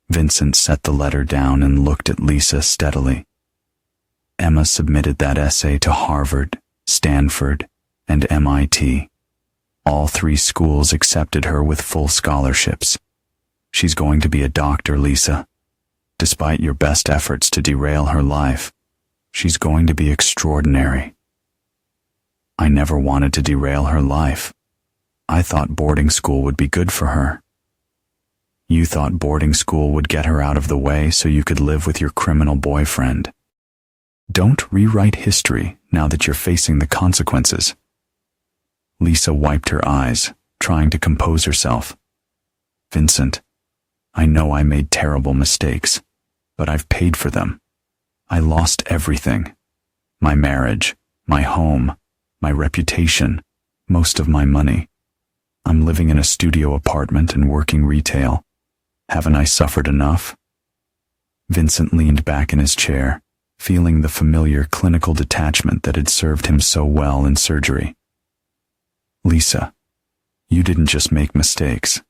Vincent set the letter down and looked at Lisa steadily. Emma submitted that essay to Harvard, Stanford, and MIT. All 3 schools accepted her with full scholarships. She's going to be a doctor, Lisa. Despite your best efforts to derail her life, she's going to be extraordinary. I never wanted to derail her life. I thought boarding school would be good for her. You thought boarding school would get her out of the way so you could live with your criminal boyfriend. Don't rewrite history now that you're facing the consequences. Lisa wiped her eyes, trying to compose herself. Vincent, I know I made terrible mistakes, but I've paid for them. I lost everything. My marriage, my home, my reputation, most of my money. I'm living in a studio apartment and working retail. Haven't I suffered enough? Vincent leaned back in his chair, feeling the familiar clinical detachment that had served him so well in surgery. Lisa, you didn't just make mistakes.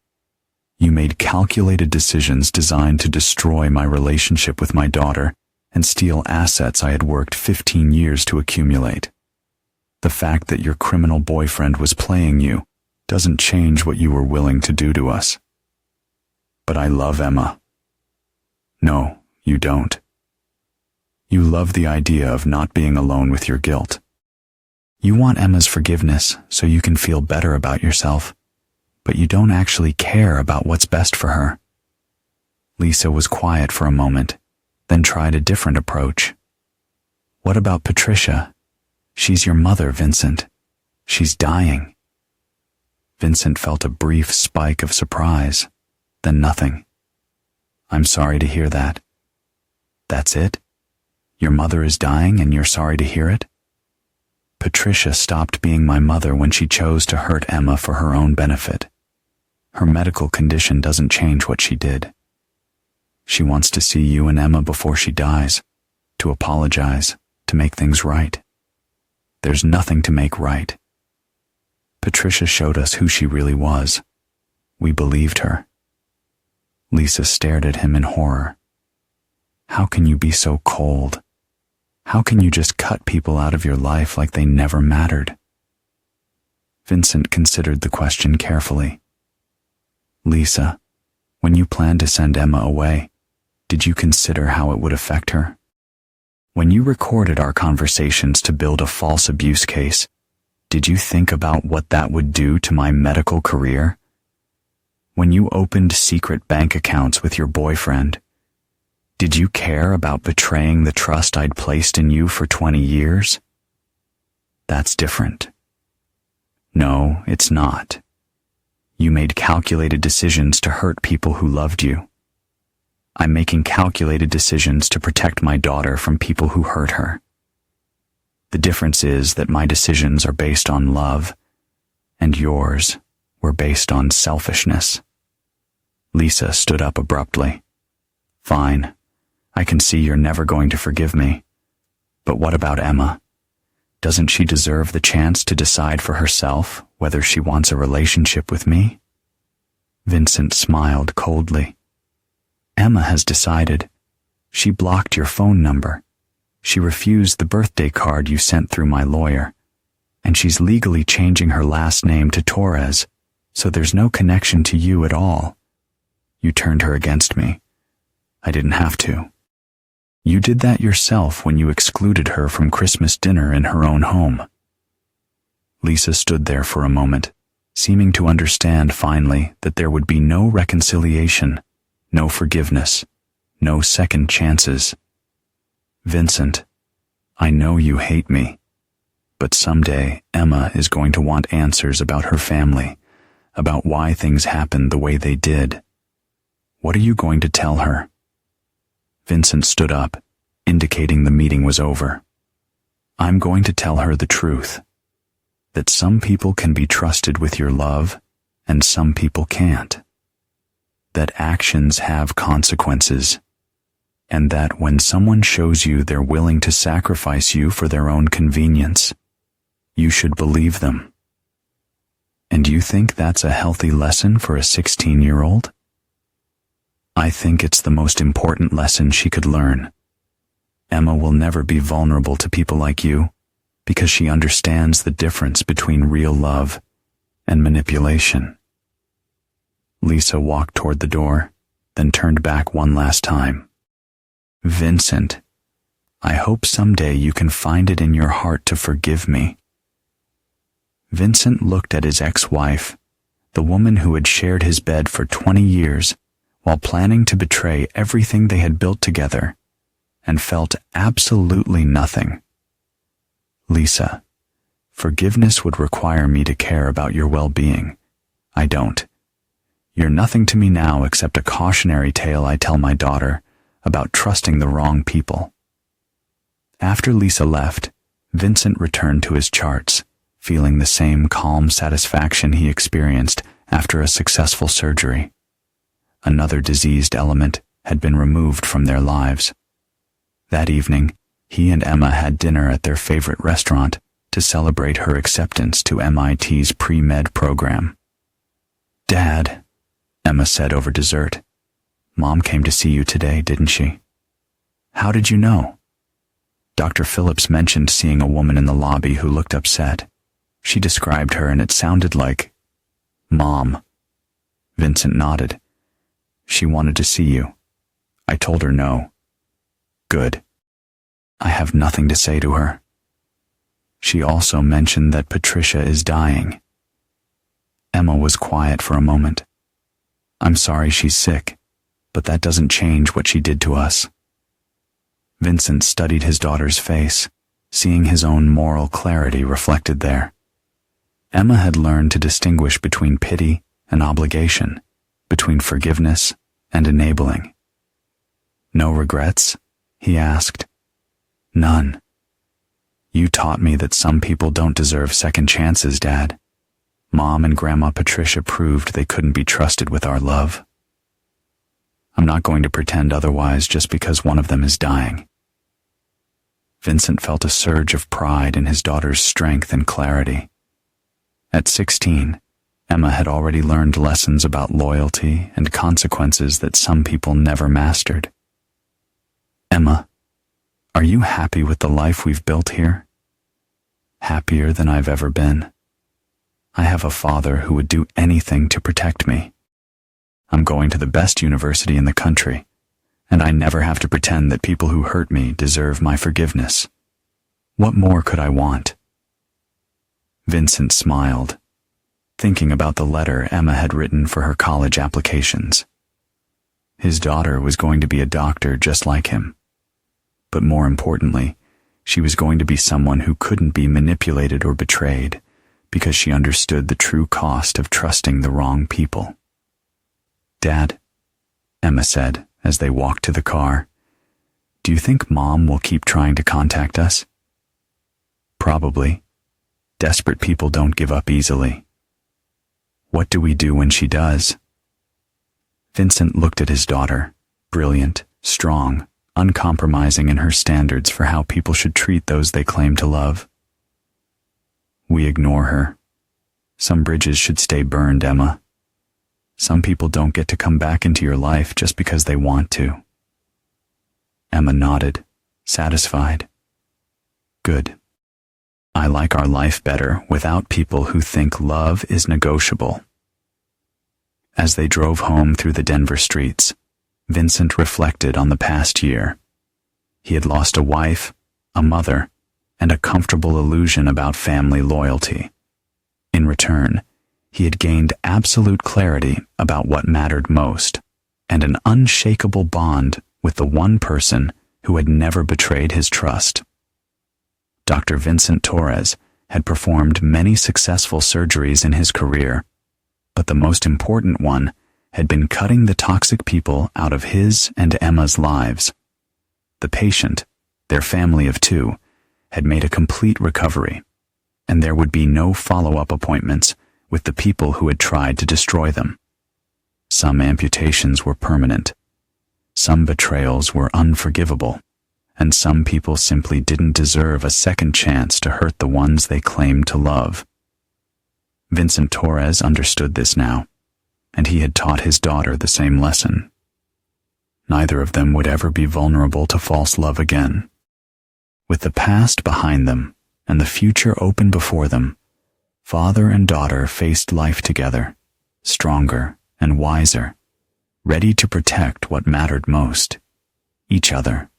You made calculated decisions designed to destroy my relationship with my daughter and steal assets I had worked 15 years to accumulate. The fact that your criminal boyfriend was playing you doesn't change what you were willing to do to us. But I love Emma. No, you don't. You love the idea of not being alone with your guilt. You want Emma's forgiveness so you can feel better about yourself, but you don't actually care about what's best for her. Lisa was quiet for a moment, then tried a different approach. What about Patricia? She's your mother, Vincent. She's dying. Vincent felt a brief spike of surprise, then nothing. I'm sorry to hear that. That's it? Your mother is dying and you're sorry to hear it? Patricia stopped being my mother when she chose to hurt Emma for her own benefit. Her medical condition doesn't change what she did. She wants to see you and Emma before she dies, to apologize, to make things right. There's nothing to make right. Patricia showed us who she really was. We believed her. Lisa stared at him in horror. How can you be so cold? How can you just cut people out of your life like they never mattered? Vincent considered the question carefully. Lisa, when you planned to send Emma away, did you consider how it would affect her? When you recorded our conversations to build a false abuse case, did you think about what that would do to my medical career? When you opened secret bank accounts with your boyfriend, did you care about betraying the trust I'd placed in you for 20 years? That's different. No, it's not. You made calculated decisions to hurt people who loved you. I'm making calculated decisions to protect my daughter from people who hurt her. The difference is that my decisions are based on love, and yours were based on selfishness. Lisa stood up abruptly. Fine. I can see you're never going to forgive me. But what about Emma? Doesn't she deserve the chance to decide for herself whether she wants a relationship with me? Vincent smiled coldly. Emma has decided. She blocked your phone number. She refused the birthday card you sent through my lawyer. And she's legally changing her last name to Torres, so there's no connection to you at all. You turned her against me. I didn't have to. You did that yourself when you excluded her from Christmas dinner in her own home. Lisa stood there for a moment, seeming to understand finally that there would be no reconciliation, no forgiveness, no second chances. Vincent, I know you hate me, but someday Emma is going to want answers about her family, about why things happened the way they did. What are you going to tell her? Vincent stood up, indicating the meeting was over. I'm going to tell her the truth. That some people can be trusted with your love, and some people can't. That actions have consequences, and that when someone shows you they're willing to sacrifice you for their own convenience, you should believe them. And you think that's a healthy lesson for a 16-year-old? I think it's the most important lesson she could learn. Emma will never be vulnerable to people like you because she understands the difference between real love and manipulation. Lisa walked toward the door, then turned back one last time. Vincent, I hope someday you can find it in your heart to forgive me. Vincent looked at his ex-wife, the woman who had shared his bed for 20 years, while planning to betray everything they had built together, and felt absolutely nothing. Lisa, forgiveness would require me to care about your well-being. I don't. You're nothing to me now except a cautionary tale I tell my daughter about trusting the wrong people. After Lisa left, Vincent returned to his charts, feeling the same calm satisfaction he experienced after a successful surgery. Another diseased element had been removed from their lives. That evening, he and Emma had dinner at their favorite restaurant to celebrate her acceptance to MIT's pre-med program. Dad, Emma said over dessert, Mom came to see you today, didn't she? How did you know? Dr. Phillips mentioned seeing a woman in the lobby who looked upset. She described her and it sounded like, Mom. Vincent nodded. She wanted to see you. I told her no. Good. I have nothing to say to her. She also mentioned that Patricia is dying. Emma was quiet for a moment. I'm sorry she's sick, but that doesn't change what she did to us. Vincent studied his daughter's face, seeing his own moral clarity reflected there. Emma had learned to distinguish between pity and obligation, between forgiveness and enabling. No regrets? He asked. None. You taught me that some people don't deserve second chances, Dad. Mom and Grandma Patricia proved they couldn't be trusted with our love. I'm not going to pretend otherwise just because one of them is dying. Vincent felt a surge of pride in his daughter's strength and clarity. At 16, Emma had already learned lessons about loyalty and consequences that some people never mastered. Emma, are you happy with the life we've built here? Happier than I've ever been. I have a father who would do anything to protect me. I'm going to the best university in the country, and I never have to pretend that people who hurt me deserve my forgiveness. What more could I want? Vincent smiled, thinking about the letter Emma had written for her college applications. His daughter was going to be a doctor just like him. But more importantly, she was going to be someone who couldn't be manipulated or betrayed because she understood the true cost of trusting the wrong people. Dad, Emma said as they walked to the car, do you think Mom will keep trying to contact us? Probably. Desperate people don't give up easily. What do we do when she does? Vincent looked at his daughter, brilliant, strong, uncompromising in her standards for how people should treat those they claim to love. We ignore her. Some bridges should stay burned, Emma. Some people don't get to come back into your life just because they want to. Emma nodded, satisfied. Good. I like our life better without people who think love is negotiable. As they drove home through the Denver streets, Vincent reflected on the past year. He had lost a wife, a mother, and a comfortable illusion about family loyalty. In return, he had gained absolute clarity about what mattered most, and an unshakable bond with the one person who had never betrayed his trust. Dr. Vincent Torres had performed many successful surgeries in his career, but the most important one had been cutting the toxic people out of his and Emma's lives. The patient, their family of 2, had made a complete recovery, and there would be no follow-up appointments with the people who had tried to destroy them. Some amputations were permanent. Some betrayals were unforgivable, and some people simply didn't deserve a second chance to hurt the ones they claimed to love. Vincent Torres understood this now, and he had taught his daughter the same lesson. Neither of them would ever be vulnerable to false love again. With the past behind them and the future open before them, father and daughter faced life together, stronger and wiser, ready to protect what mattered most, each other.